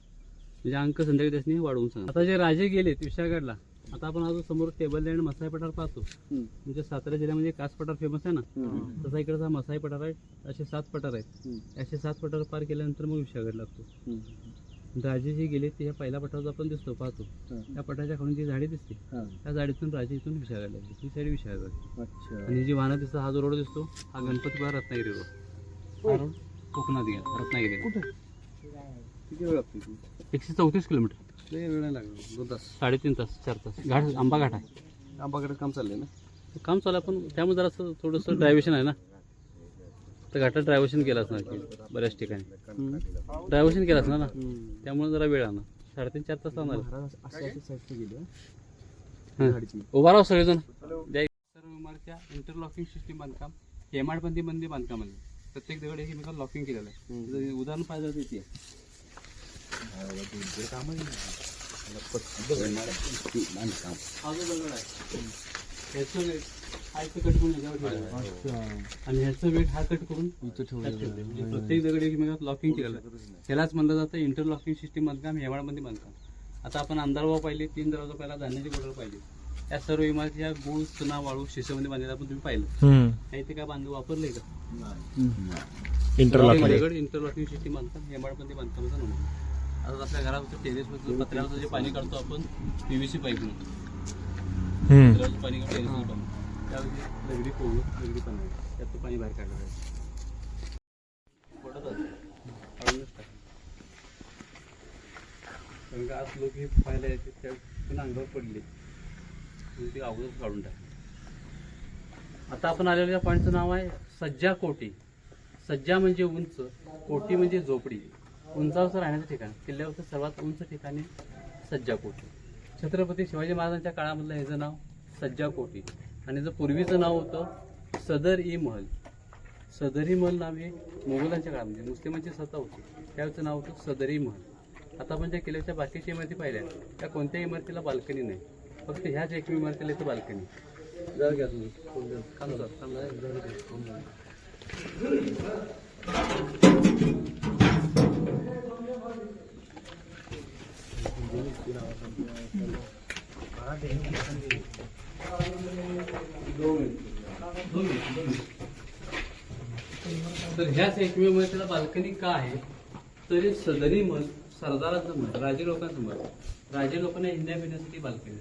म्हणजे अंक संध्याकाळी त्यासनी वाढवून सांगा. आता जे राजे गेलेत विशाळगडला, आता आपण अजून समोर टेबल लँड मसाई पठार पाहतो. म्हणजे सातारा जिल्ह्यामध्ये कास पठार फेमस आहे ना, तसा इकडचा मसाई पठार आहे. असे 7 पठार आहेत. असे 7 पठार पार केल्यानंतर मग विशाळगड लागतो. राजे जे गेले ते ह्या पहिल्या पठारावर आपण दिसतो पाहतो, त्या पठाराच्या खालून जी झाडी दिसते त्या झाडीतून राजे इथून विशाळगड लागले. ही साईड विशाळगड. आणि जी वाहनं दिसतं, हा जो रोड दिसतो हा गणपतीपुळा रत्नागिरी रोड. हा रोड कोकणात गेला, रत्नागिरी. किती वेळ लागतो? 134 किलोमीटर. लय वेळ नाही लागला, 2 तास, 3.5 तास 4 तास. घाट आंबा घाट आहे. आंबाकडे काम चाललंय ना? काम चालू आहे, पण त्यामुळे जरा असं थोडंसं ड्रायव्हेशन आहे ना, तर घाटात ड्रायव्हेशन केलं असणार की बऱ्याच ठिकाणी ड्रायव्हेशन केलं असणार ना, त्यामुळे जरा वेळ आणणार. 3.5-4 तास लागणार. उभा राहा सगळेजण. सर्व इमारतीच्या इंटरलॉकिंग सिस्टीम बांधकाम हेमाडपंथी मंदिर बांधकामामध्ये प्रत्येक दगड एकमेकाला लॉकिंग केलेलं आहे. उदाहरण पाहिजे तर इथे हा जो दगड आहे ह्याचं वेट हा इथं कट करून ह्याच्यावर ठेवलेला आहे आणि ह्याचं वेट हा कट करून इथं ठेवलेलं. म्हणजे प्रत्येक दगड एकमेकात लॉकिंग केलेलं आहे. ह्यालाच म्हणलं जातं इंटरलॉकिंग सिस्टीम बांधकाम हेमाडपंथी बांधकाम. आता आपण अंधारगाव पाहिले, 3 दरवाजा पहिला, धान्याची बॉर्डर पाहिली. या सर्व इमारती या गुळ, चुना, वाळू, शिसेमध्ये बांधलेला आपण तुम्ही पाहिलं. इथे काय बांधू वापरलंय का? इंटरलॉकिंग सिस्टीम बांधकाम हेमाडपंथी बांधकामाचा नमुना. आता आपल्या घरात टेरेसवर पत्र्यावरचं जे पाणी काढतो आपण PVC पाईप म्हणतो, पाणी काढतो त्यावेळी दगडी पोळू, दगडी पाणी त्यात पाणी बाहेर काढलं जाईल. कारण का आज लोक हे पाहायला यायचे त्या अंगावर पडले, ते अगोदर काढून टाकले. आता आपण आलेल्या पॉईंटचं नाव आहे सज्जा कोटी. सज्जा म्हणजे उंच, कोटी म्हणजे झोपडी. उंचावरचं राहण्याचं ठिकाण, किल्ल्यावरचं सर्वात उंच ठिकाणी सज्जा कोटी. छत्रपती शिवाजी महाराजांच्या काळामधलं ह्याचं नाव सज्जा कोटी आणि याचं पूर्वीचं नाव होतं सदर-ई-महल. सदर-ई-महल नाव हे मोगलांच्या काळामध्ये मुस्लिमांची सत्ता होती त्यावेळेचं नाव होतं सदर-ई-महल. आता आपण ज्या किल्ल्याच्या बाकीच्या इमारती पाहिल्या त्या कोणत्याही इमारतीला बाल्कनी नाही, फक्त ह्याच एक इमारतीला इथं बाल्कनी. जरा घ्या तुम्ही तर ह्याच एकमेव इमारतीला बाल्कनी का आहे तर सदरी महल सरदारांचं महल, राजे लोकांचं महल. राजे लोकांना हिंड्या पिण्यासाठी बाल्कनी,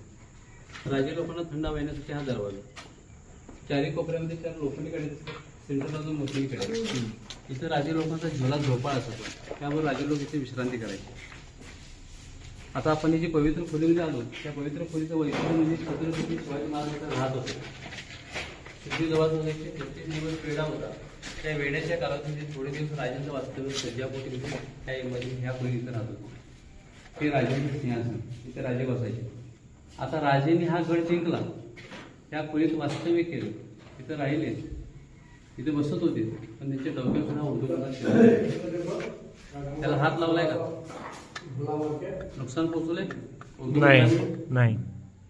राजे लोकांना थंड हवा येण्यासाठी हा दरवाजा. चारी कोपऱ्यामध्ये 4 लोखंडी कडे दिसतात, सेंटरला जो मोठी कडे. इथं राजे लोकांचा झोला झोपाळा असतो, त्यामुळे राजे लोक इथे विश्रांती करायचे. आता आपण जी पवित्र खोलीमध्ये आलो, त्या पवित्र खोलीचं वैशिष्ट्य म्हणजे छत्रपती शिवाजी महाराज राहत होते. सिद्धी जवळ एक 33 दिवस वेढा होता. त्या वेड्याच्या काळात थोडे दिवस राजांचं वास्तव्य सज्जापोटी त्या ह्या खोलीत इथं राहत होते. ते राजांचं सिंहासन, इथे राजे बसायचे. आता राजेंनी हा गड जिंकला, त्या खोलीत वास्तव्य केलं, तिथं राहिले, तिथे बसत होते, पण त्यांच्या डोक्यात हा उर्दू त्याला हात लावलाय का? नुकसान पोहोचवलंय नाही.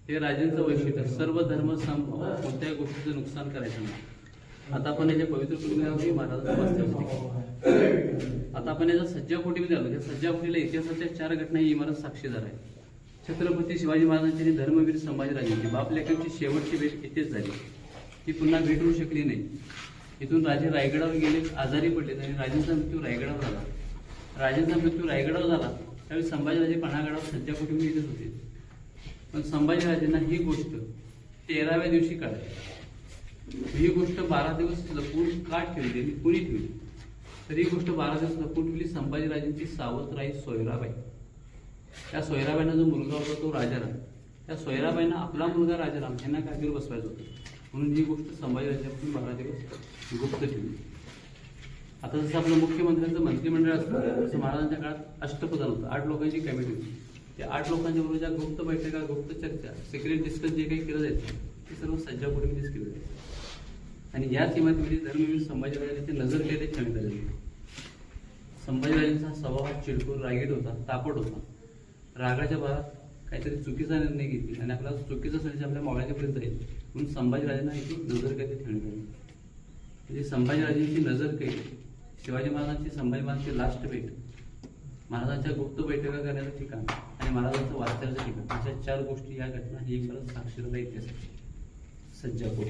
हे राजेंचं वैशिष्ट्य. सर्व धर्म कोणत्याही गोष्टीचं नुकसान करायचं नाही. आता आपण याच्या पवित्र कुटुंबामध्ये महाराजांचं वास्तव्य. आता आपण याच्या सज्जा कोटीमध्ये आलो. या सज्जा कोटीला इतिहासाच्या 4 घटना ही इमारत साक्षीदार आहे. छत्रपती शिवाजी महाराजांची आणि धर्मवीर संभाजीराजांची बापलेकांची शेवटची भेट इथेच झाली. ती पुन्हा भेट होऊ शकली नाही. इथून राजे रायगडावर गेले, आजारी पडले आणि राजांचा मृत्यू रायगडावर झाला. राजांचा मृत्यू रायगडावर झाला त्यावेळी संभाजीराजे पन्हागडावर सज्जा कोटीमध्ये इथेच होते. पण संभाजीराजांना ही गोष्ट 13व्या दिवशी कळाली. ही गोष्ट 12 दिवस लपून का ठेवली आणि कुणी ठेवली तर ही गोष्ट 12 दिवस लपून ठेवली. संभाजीराजांची सावत्राई सोयराबाई, त्या सोयराबाईंना जो मुलगा होता तो राजाराम, त्या सोयराबाईंना आपला मुलगा राजाराम यांना काठीवर बसवायचं होतं, म्हणून ही गोष्ट संभाजीराजांपासून 12 दिवस गुप्त ठेवली. आता जसं आपलं मुख्यमंत्र्यांचं मंत्रिमंडळ असतं तसं महाराजांच्या काळात अष्टप्रधान होतं, 8 लोकांची कमिटी होती. त्या 8 लोकांच्या बरोबर ज्या गुप्त बैठका, गुप्त चर्चा, सिक्रेट डिस्कस जे काही केलं जायचं ते सर्व सज्जापुरीमध्येच केलं जायचं. आणि याच इमारतीमध्ये धर्मवीर संभाजीराजांची नजर केले ठेवण्यात आलेली. संभाजीराजांचा स्वभाव हा चिडखोर, रागीट होता, तापट होता. रागाच्या भरात काहीतरी चुकीचा निर्णय घेतली आणि आपला चुकीचा संदेश आपल्या मावळ्यापर्यंत जाईल म्हणून संभाजीराजांना याची नजर कैद ठेवण्यात आली. म्हणजे संभाजीराजांची नजर कैद, शिवाजी महाराजांची, संभाजी महाराजांची लास्ट भेट, महाराजांच्या गुप्त बैठका करण्याचं ठिकाण आणि महाराजांचं वास्तव्याचं ठिकाण, अशा 4 गोष्टी या घटना ही परत साक्षरता इतिहासाची सज्जापूर.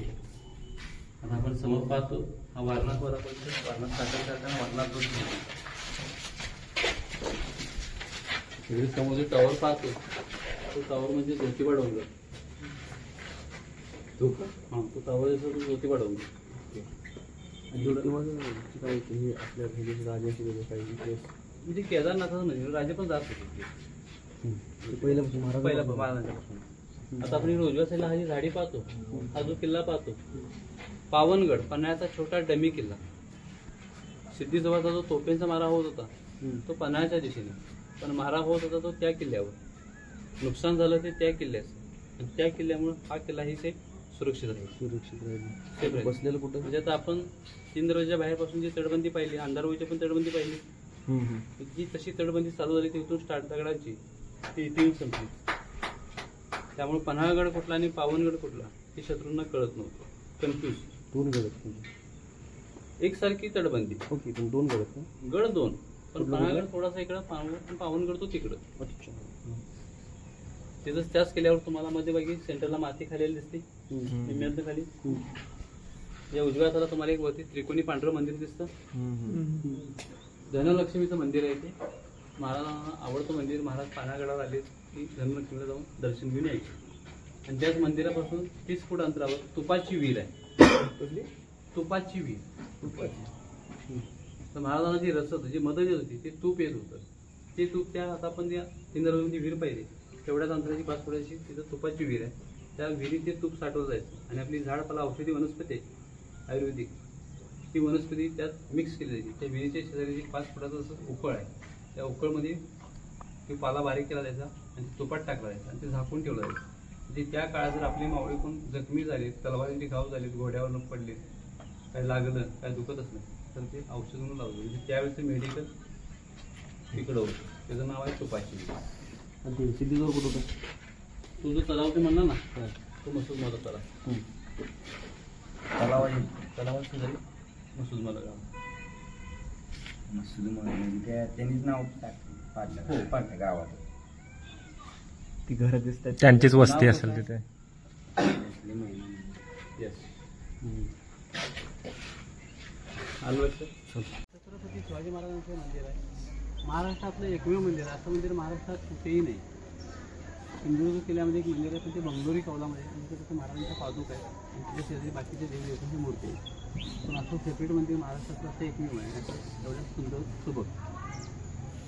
आता आपण समोर पाहतो हा वारणात वारणात साखर कारखाना वारणात इकडे समोर जो टॉवर पाहतो तो टॉवर म्हणजे ज्योतिबा डोंगर. हां, तो टॉवर तो ज्योतिबा डोंगर. म्हणजे केदारनाथाचं म्हणजे राजे पण जात होते पहिल्यापासून महाराजांपासून. आता आपण उजव्या साईडला हा जी झाडी पाहतो, हा जो किल्ला पाहतो पावनगड, पन्हाळ्याचा छोटा डमी किल्ला. सिद्धीजवळचा जो तोफेंचा मारा होत होता तो पन्हाळ्याच्या दिशेने, पण मारा होत होता तो त्या किल्ल्यावर. नुकसान झालं ते त्या किल्ल्याचं, आणि त्या किल्ल्यामुळे हा किल्ला ही सेफ सुरक्षित राहील. बसलेलं कुठं म्हणजे आता आपण 3 दरवाजा बाहेरपासून जी तटबंदी पाहिली, अंधारवळीची पण तटबंदी पाहिली, जी तशी तटबंदी चालू झाली तिथून स्टार्ट दगडाची ती इथे येऊन संपली. त्यामुळे पन्हाळगड कुठला आणि पावनगड कुठला हे शत्रूंना कळत नव्हतं, कन्फ्यूज. 2 गड एकसारखी तटबंदी. ओके, पण 2 गड गड 2, पण पन्हाळगड थोडासा इकडं, पावनगड तो तिकडं. अच्छा. तिथं त्याच केल्यावर तुम्हाला मध्यभागी सेंटरला माती खालेली दिसते, निम्म्यातनं खाली. या उजव्या हाताला तुम्हाला एक वरती त्रिकोणी पांढरं मंदिर दिसतं, धनलक्ष्मीचं मंदिर आहे ते. महाराजांना आवडतं मंदिर. महाराज पन्हाळगडावर आले की धनलक्ष्मीला जाऊन दर्शन घेऊन यायचे. आणि त्याच मंदिरापासून 30 फूट अंतरावर तुपाची विहीर आहे. तुपाची विहीर. तर महाराजांना जी रसद, जी मदत येत होती, ते तूप येत होतं. ते तूप त्या आता आपण त्या 3 दरवाजांची विहीर पाहिली तेवढ्याच अंतराची 5 फुटाची तिथं तुपाची विहीर आहे. त्या विहिरीत ते तूप साठवलं जायचं आणि आपली झाडपाला औषधी वनस्पती आहे आयुर्वेदिक, ती वनस्पती त्यात मिक्स केली जायची. त्या विहिरीच्या शेजारी 5 फुटाचं असं उकळ आहे, त्या उकळमध्ये तो पाला बारीक केला जायचा आणि तुपात टाकला जायचा आणि ते झाकून ठेवलं जायचं. म्हणजे त्या काळात जर आपली मावळी कोण जखमी झाली, तलवारींची घाव झालीत, घोड्यावरून पडले, काय लागलं, काय दुखत असलं तर ते औषध म्हणून लावलं. म्हणजे त्यावेळेचं मेडिकल तिकडं होतं, त्याचं नाव आहे तुपाची. आणि ते सिद्धीजवळ कुठं होतं? तो जो तलाव ते म्हणला ना, तो मसूद मला तलाव. तलावाच्या जरी मसूद मला गाव. त्यांनीच नाव पाडलं गावात. ती घरं दिसतात, त्यांचीच वस्ती असेल तिथे. येस. आलो छत्रपती शिवाजी महाराजांचं मंदिर आहे. महाराष्ट्रातलं एकमेव मंदिर आहे. असं मंदिर महाराष्ट्रात कुठेही नाही. सिंधुदुर्ग किल्ल्यामध्ये एक मंदिर आहे, पण ते बंगलोरी कौलामध्ये, आणि तिथं महाराजांचा पादुक आहे आणि तिथे शेजारी बाकीचे देवी देवतांची मूर्ती आहे. पण असं सेपरेट मंदिर महाराष्ट्रातलं असं एकमेव आहे. असं एवढ्या सुंदर सुबक.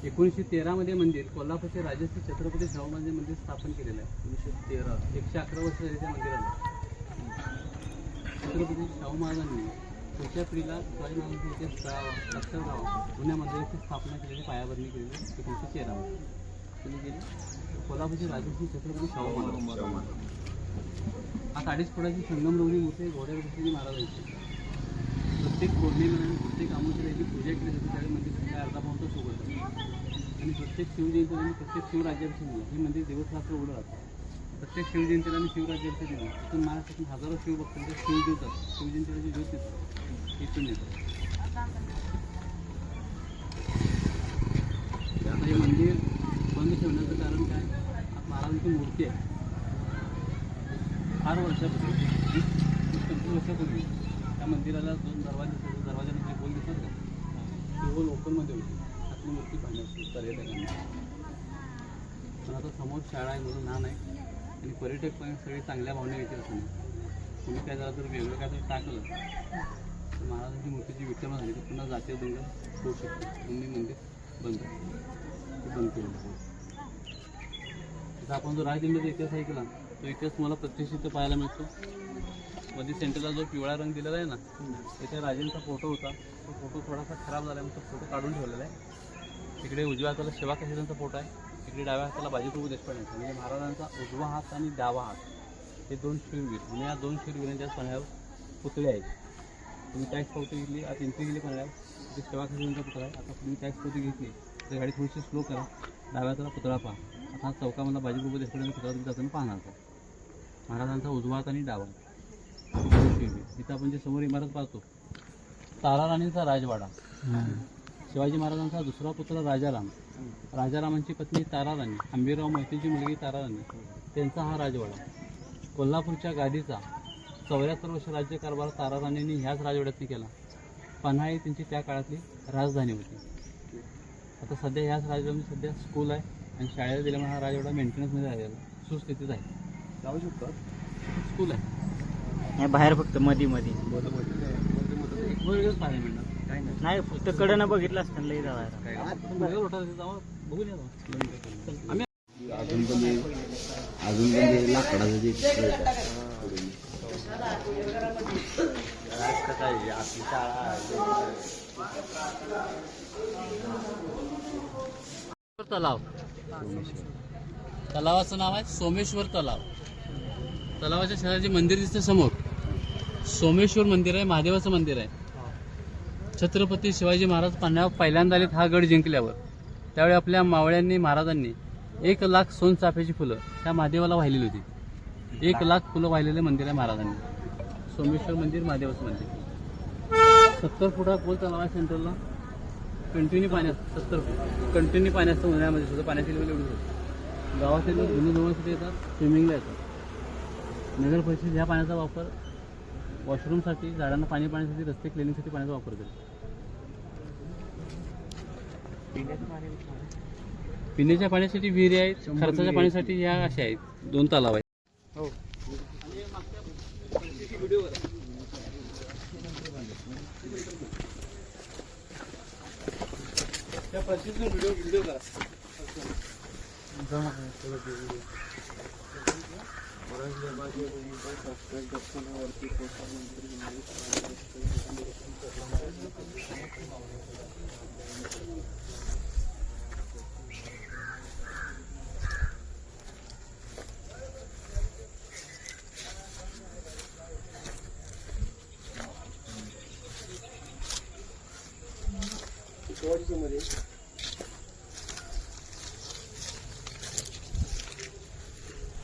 1913 मध्ये मंदिर कोल्हापूरचे राजश्री छत्रपती शाहू महाराज मंदिर स्थापन केलेलं आहे. 1913, 111 वर्ष झाली त्या मंदिराला. छत्रपती शाहू महाराजांनी पुढच्या पिढीला शिवाजी महाराजांचा इतिहास कळावा, लक्षात राहावा, जुन्या मंदिराची स्थापना केलेली, पायाभरणी केलेली 1913 मध्ये केली गेली. कोल्हापूरचे राजश्री छत्रपती शाहू महाराज. हा 2.5 फुटाची संगमरवरी मूर्ती घोड्यावर बसलेली महाराजांची. प्रत्येक पौर्णिमेला आणि प्रत्येक अमावस्येला याची पूजा केली जाते. त्यावेळी मंदिर सकाळी अर्धा पाऊण तास उघडतं आणि प्रत्येक शिवजयंतीला आणि प्रत्येक शिवराज्याभिषेक हे मंदिर दिवस रात्र उघडं राहतं. प्रत्येक शिवजयंतीला आणि शिवराज्याभिषेक दिली तिथून महाराष्ट्रातून हजारो शिवभक्तांच्या शिवज्योत, शिवजयंतीला जी ज्योत येतात इथून येतात. आता हे मंदिर बंद ठेवण्याचं कारण काय? महाराजांची मूर्ती आहे. फार वर्षापूर्वी 20-25 वर्षापूर्वी त्या मंदिराला 2 दरवाजे, दरवाजामध्ये होल दिसत का, ते होल ओपनमध्ये होती. आपली मूर्ती पाहण्याची पर्यटकांना. पण आता समोर शाळा आहे म्हणून लहान आहे आणि पर्यटक पण सगळे चांगल्या भावना येतील असं नाही. तुम्ही काय झालं तर वेगळं काय तर टाकलं तर महाराजांची मूर्तीची विक्रम झाली तर पुन्हा जातीय दंगल होऊ शकते. दोन्ही मंदिर बंद आहे. ते बंद केलेलं आहे. आता आपण जो राजदिंडीचा इतिहास ऐकला तो इतिहास मला प्रत्यक्ष इथं पाहायला मिळतो. मध्ये सेंटरला जो पिवळा रंग दिलेला आहे ना, त्याच्या राजेंचा फोटो होता. तो फोटो थोडासा खराब झाला म्हणून तो फोटो काढून ठेवलेला आहे. तिकडे उजव्या हाताला शिवा कशाचा फोटो आहे, तिकडे डाव्या हाताला बाजीप्रभू देशपांडेंचा, म्हणजे महाराजांचा उजवा हात आणि डावा हात हे दोन शूरवीर. आणि या दोन शूरवीरांच्या पाण्यावर पुतळे आहेत. तुम्ही टॅक्स पावती घेतली, आता एंट्री गेली पाण्यावर, तिथे शिवा कशाचा पुतळा आहे. आता तुम्ही टॅक्स पावती घेतली तर गाडी थोडीशी स्लो करा, डाव्या हाताला पुतळा पहा. आता चौकामधला बाजीप्रभू देशपांडेंचा पुतळा तुम्ही जाताना पाहणार का. महाराजांचा उजवा हात आणि डावा इथं आपण जे समोर इमारत पाहतो, तारा राणींचा राजवाडा. शिवाजी महाराजांचा दुसरा पुत्र राजाराम, राजारामांची पत्नी तारा राणी, आंबीराव मोहितेची मुलगी तारा राणी, त्यांचा हा राजवाडा. कोल्हापूरच्या गादीचा 74 वर्ष राज्यकारभार तारा राणींनी ह्याच राजवाड्यातनी केला. पन्हाळी त्यांची त्या काळातली राजधानी होती. आता सध्या ह्याच राजवाड्यामध्ये सध्या स्कूल आहे आणि शाळेला दिल्यामुळे हा राजवाडा मेंटेनन्समध्ये राहिलेला सुस्थितीत आहे. जाऊ शकतो. स्कूल आहे नाही, बाहेर फक्त मध्ये वेगळंच पाहायला मिळणार. काय नाही. नाही, फक्त कडनं बघितलं असतं लई जावायला. बघून या आम्ही अजून पण लाकडाचं जे तलाव, तलावाचं नाव आहे सोमेश्वर तलाव. तलावाच्या शेजारी मंदिर दिसतं समोर, सोमेश्वर मंदिर आहे, महादेवाचं मंदिर आहे. छत्रपती शिवाजी महाराज पाण्यावर पहिल्यांदा आलेत हा गड जिंकल्यावर. त्यावेळी आपल्या मावळ्यांनी महाराजांनी 1 लाख सोनचाफ्याची फुलं त्या महादेवाला वाहिलेली होती. 1 लाख फुलं वाहिलेले मंदिर आहे महाराजांनी. सोमेश्वर मंदिर, महादेवाचं मंदिर. 70 फुटा खोल तलाव आहे सेंटरला. कंटिन्यू पाण्यात 70 फूट कंटिन्यू पाण्याचं उन्हाळ्यामध्ये सुद्धा पाण्याची लेवल एवढी होती. गावातील लोक धुणं धुण्यासाठी येतात, स्विमिंगला येतात. नगर परिषद ह्या पाण्याचा वापर वॉशरूमसाठी, झाडांना पाणी पाण्यासाठी, रस्ते क्लिनिंगसाठी पाण्याचा वापर करते. पिण्याच्या पाण्यासाठी विहिरी आहेत, खर्चाच्या पाण्यासाठी ह्या अशा आहेत. 2 तलाव आहेत. हो. त्या प्रत्येक व्हिडिओ करा. मध्ये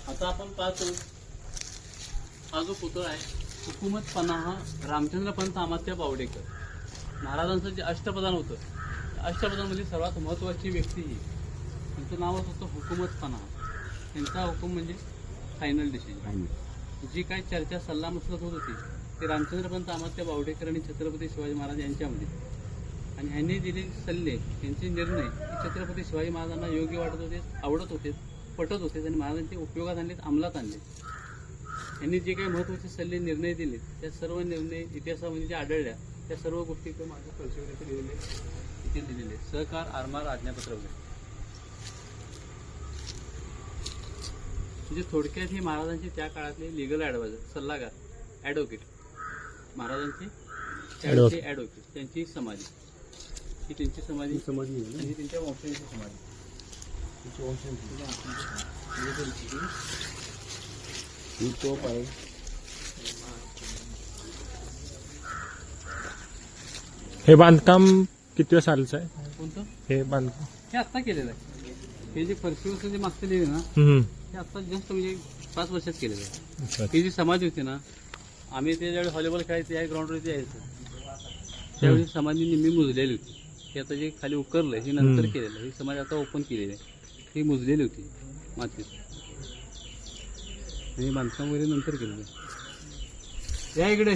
आता आपण पाहतो हा जो पुतळा आहे, हुकूमत पनाहा रामचंद्र पंत अमात्य बावडेकर. महाराजांचं जे अष्टप्रधान होतं, अष्टप्रधानमध्ये सर्वात महत्त्वाची व्यक्ती ही, त्यांचं नावच होतं हुकूमत पनाहा. त्यांचा हुकूम म्हणजे फायनल डिसिजन. जी काय चर्चा सल्लामसलत होत होती ते रामचंद्रपंत अमात्य बावडेकर आणि छत्रपती शिवाजी महाराज यांच्यामध्ये. आणि ह्यांनी दिलेले सल्ले, त्यांचे निर्णय छत्रपती शिवाजी महाराजांना योग्य वाटत होते, आवडत होते, पटत होते आणि महाराजांचे उपयोगात आणलेत, अंमलात आणले. यांनी जे काही महत्त्वाचे सल्ले, निर्णय दिले, त्या सर्व निर्णय इतिहासामध्ये जे आढळल्या त्या सर्व गोष्टी इथं माझ्या परिचयाचे लिहिलेले, इथे दिलेले. सहकार आरमार आज्ञापत्र वगैरे. म्हणजे थोडक्यात हे महाराजांचे त्या काळातले लिगल ॲडवायझर, सल्लागार, ॲडव्होकेट. महाराजांचे त्यावेळचे ॲडव्होकेट, त्यांची समाधी, ही त्यांची समाधी आणि त्यांच्या वंशांची समाधी. ही तोप आहे. हे बांधकाम किती सालचं आहे? कोणतं? हे बांधकाम हे आत्ता केलेलं आहे. हे जे फरशीवरचं जे मागचं लिहिले ना, हम्म. हे आत्ता जस्ट म्हणजे 5 वर्षात केलेलं आहे. अच्छा. ही जी समाधी होती ना, आम्ही ते ज्यावेळी व्हॉलीबॉल खेळायचं या ग्राउंडवरती यायचं, त्यावेळी समाधी निम्मी मुजलेली होती. हे आता जे खाली उकरलं ही नंतर केलेलं. ही समाधी आता ओपन केलेली आहे. ही मुजलेली होती मातीत आणि बांधकाम वगैरे नंतर केलेलं आहे. या इकडे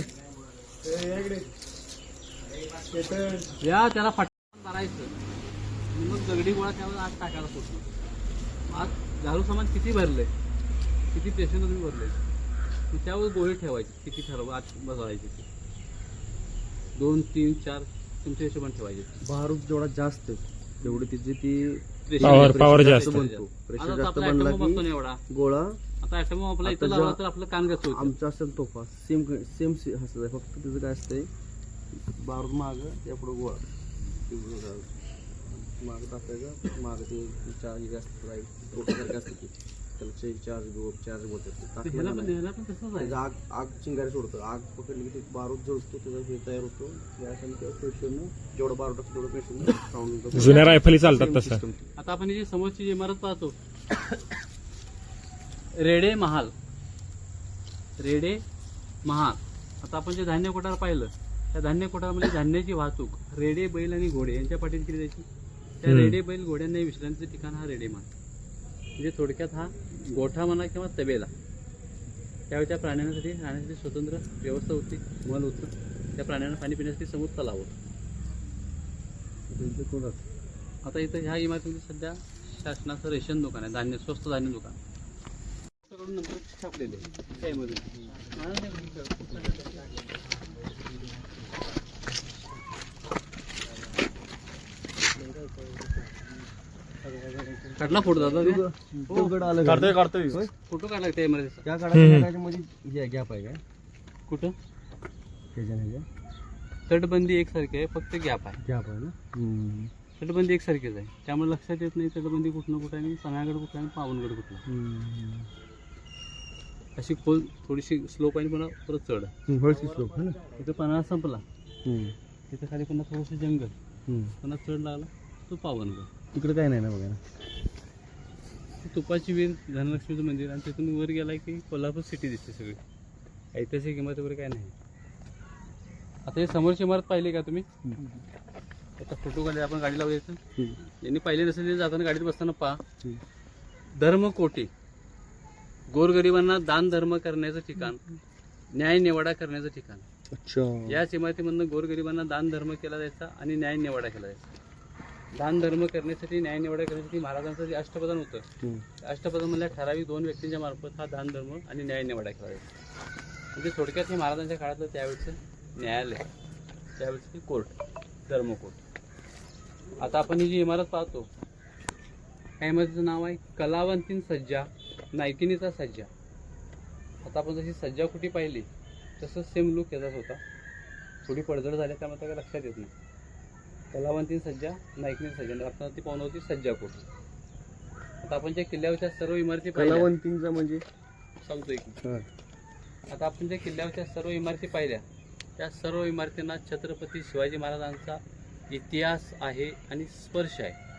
या, त्याला फटका मारायचं आणि मग दगडी गोळा त्यावर आत टाकायला सोडतो. आत झाडू सामान किती भरलंय, किती पेशंट तुम्ही भरले, त्यावर गोळी ठेवायची, किती ठरवा आत बसवायची. 2, 3, 4 तुमच्या हिशोबाने ठेवायचे बारूद जेवढा जास्त तेवढी तिची ती Power जास्त. बनतो. प्रेशर आता जास्त आपला बनला ॲटम बॉम्ब की एवढा गोळा आता ॲटम बॉम्ब आपला इथं आता लावला ज्या- तर आपलं कान कसं होतं आमचा असेल तोफा सेम असं फक्त त्याचं काय असतंय बारूद मागं त्या पुढं गोळा मागं टाकायचं मागं ते चार्ज असतं तोफासारखं असतं ते त्याला चार्ज बोलतात ह्याला पण ह्याला पण तसंच आहे आग आग चिंगारी सोडतो आग पकडली की ते बारूद जळतो त्याचा हे तयार होतो गॅस आणि त्या प्रेशरनं जेवढं बारूद असतं तेवढं प्रेशरनं साऊंड होतं. जुन्या रायफली चालतात तसं. System. आता आपण ही जी समोरची जी इमारत पाहतो रेडे महाल आता आपण जे धान्य कोठार पाहिलं त्या धान्य कोठारामध्ये धान्याची वाहतूक रेडे बैल आणि घोडे यांच्या पाठीत केली जायची त्या हम्म. रेडे बैल घोड्यांना विश्रांतीचं ठिकाण हा रेडे महाल म्हणजे थोडक्यात हा गोठा म्हणा किंवा तबेला त्यावेळी त्या प्राण्यांसाठी राहण्यासाठी स्वतंत्र व्यवस्था होती महल होतं त्या प्राण्यांना पाणी पिण्यासाठी समोर तलाव होतं. त्यांचं कोण राहतं? आता इथं ह्या इमारतीमध्ये सध्या शासनाचं रेशन दुकान आहे स्वस्त धान्य दुकान कडून नंतर छापलेले आहे त्यामध्ये काढला फोटो दादा तो गड आलं का? होय? फोटो काढला त्या इमारतीचा त्या काढायच्या मध्ये गॅप आहे काय कुठं त्याच्या ह्याच्या तटबंदी एकसारखी आहे फक्त गॅप आहे गॅप आहे ना तटबंदी एकसारखीच आहे त्यामुळे लक्षात येत नाही तटबंदी कुठनं कुठं आहे आणि पन्हाळगड कुठला आणि पावनगड कुठला अशी खोल थोडीशी स्लोप आहे पुन्हा परत चढ हळशी स्लोप है ना तिथं पन्हाळा संपला तिथं खाली पुन्हा थोडंसं जंगल पुन्हा चढ लागला तो पावनगड इकडे काय नाही ना बघा तुपाची वीर धनलक्ष्मीचं मंदिर आणि तिथून वर गेला की कोल्हापूर सिटी दिसते सगळी ऐतिहासिक इमारत वगैरे काय नाही आता हे समोरची इमारत पाहिली का तुम्ही आता फोटो काढले आपण गाडी लावायचं यांनी पाहिले नसेल ते जाताना गाडीत बसताना पहा धर्मकोटी गोरगरिबांना दान धर्म करण्याचं ठिकाण न्याय निवाडा करण्याचं ठिकाण अच्छा याच इमारतीमधनं गोरगरिबांना दान धर्म केला जायचा आणि न्याय निवाडा केला जायचा दान धर्म करण्यासाठी न्याय निवाडा करण्यासाठी महाराजांचं जे अष्टप्रधान होतं अष्टप्रधानमधल्या ठराविक 2 व्यक्तींच्या मार्फत हा दान धर्म आणि न्याय निवाडा केला जायचा म्हणजे थोडक्यात हे महाराजांच्या काळातलं त्यावेळेचं न्यायालय त्यावेळेचं कोर्ट धर्मकोर्ट आता आपण ही जी इमारत पाहतो या इमारतीचं नाव आहे कलावंतीन सज्जा नायकिनीचा सज्जा आता आपण जशी सज्जा कुठे पाहिली तसं सेम लुक याचाच होता थोडी पडझड झाली त्यामुळे त्या लक्षात येत नाही कलावंतीन सज्जा नायकिनी सज्जा आता ती पाहुणं होती सज्जा कोठी आता आपण ज्या किल्ल्यावरच्या सर्व इमारती पाहिल्या कलावंतींचा म्हणजे सांगतोय की आता आपण ज्या किल्ल्यावरच्या सर्व इमारती पाहिल्या त्या सर्व इमारतींना छत्रपती शिवाजी महाराजांचा इतिहास आहे आणि स्पर्श आहे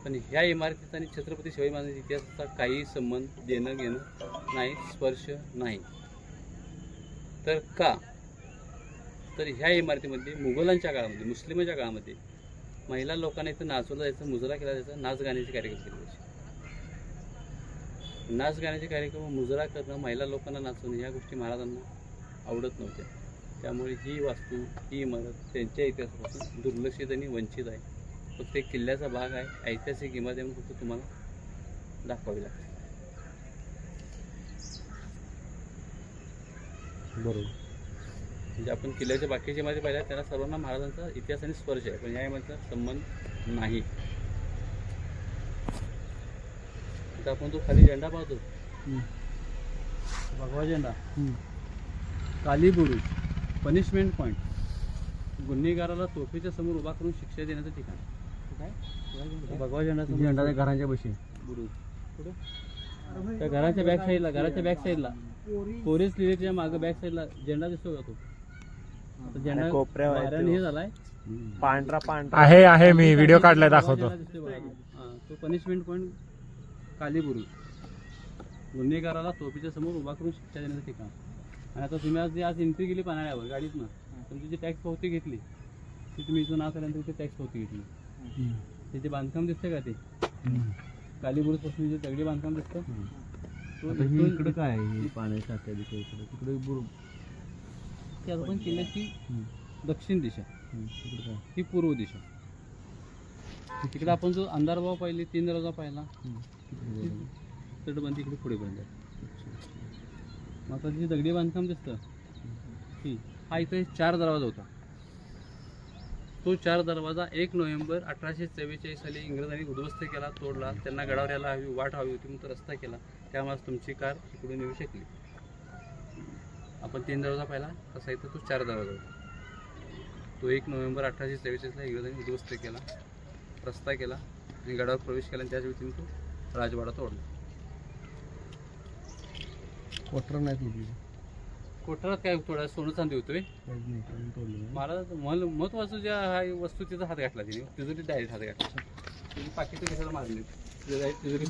पण ह्या इमारतीचा आणि छत्रपती शिवाजी महाराजांच्या इतिहासाचा काही संबंध देणं घेणं नाही स्पर्श नाही तर का तर ह्या इमारतीमध्ये मुघलांच्या काळामध्ये मुस्लिमांच्या काळामध्ये महिला लोकांना इथं नाचवलं जायचं मुजरा केला जायचा नाच गाण्याचे कार्यक्रम केले जायचे नाच गाण्याचे कार्यक्रम मुजरा करणं महिला लोकांना नाचवणं ह्या गोष्टी महाराजांना आवडत नव्हत्या त्यामुळे ही वास्तू ही इमारत त्यांच्या इतिहासापासून दुर्लक्षित आणि वंचित आहे फक्त एक किल्ल्याचा भाग आहे ऐतिहासिक इमारत म्हणून फक्त तुम्हाला दाखवावी लागते बरोबर म्हणजे आपण किल्ल्याच्या बाकीच्या इमारती पाहिल्या त्यांना सर्वांना महाराजांचा इतिहास आणि स्पर्श आहे पण या इमारतीचा संबंध नाही आता आपण तो खाली झेंडा पाहतो भगवा झेंडा काली बुरुज पनिशमेंट पॉईंट गुन्हेगाराला तोफीच्या समोर उभा करून शिक्षा देण्याचं ठिकाण काय भगवा झेंडा घरांच्या बशी बुरुज कुठं त्या घराच्या बॅक साईडला पोलीस लिहिलेच्या मागं बॅक साईडला झेंडा दिसतो का तो आता झेंडा वाऱ्याने हे झालाय पांढरा आहे मी व्हिडिओ काढलाय दाखवतो तो पनिशमेंट पॉईंट काली बुरुज गुन्हेगाराला तोफीच्या समोर उभा करून शिक्षा देण्याचं ठिकाण आणि आता तुम्ही आज एंट्री केली पन्हाळ्यावर गाडीतनं तुमची जी टॅक्स पावती घेतली ती तुम्ही इथून नाव केल्यानंतर इथे टॅक्स पावती घेतली त्याचे बांधकाम दिसते का ते काली बुरुज पासून जे दगडी बांधकाम दिसतं इकडे काय आहे पाण्याच्या तिकडे ती आता पण किल्ल्याची दक्षिण दिशा ही पूर्व दिशा तिकडे आपण जो अंधारभाव पाहिली 3 दरवाजा पाहिला तटबंदी इकडे पुढेपर्यंत मग आता जी दगडी बांधकाम दिसतं हा इथे 4 दरवाजा होता तो 4 दरवाजा 1 नोव्हेंबर 1844 साली इंग्रजांनी उद्ध्वस्त केला, तोडला. त्यांना गडावर यायला हवी वाट हवी होती म्हणून तो रस्ता केला. त्यामुळे तुमची कार इकडून येऊ शकली. आपण 3 दरवाजा पाहिला, तसा इथं तो 4 दरवाजा होता. तो 1 नोव्हेंबर 1844 ला इंग्रजांनी उद्ध्वस्त केला, रस्ता केला आणि गडावर प्रवेश केला आणि त्याच वेळी तो राजवाडा तोडला. क्वार्टर नाही तुझी कोठारात काय थोडा सोनं चांदी होतोय. मला महत्वाचं ज्या हा वस्तू तिचा हात घातला तिने, तिजोरी डायरेक्ट हात घातला. पाकिट कशाला मारली तिजोरी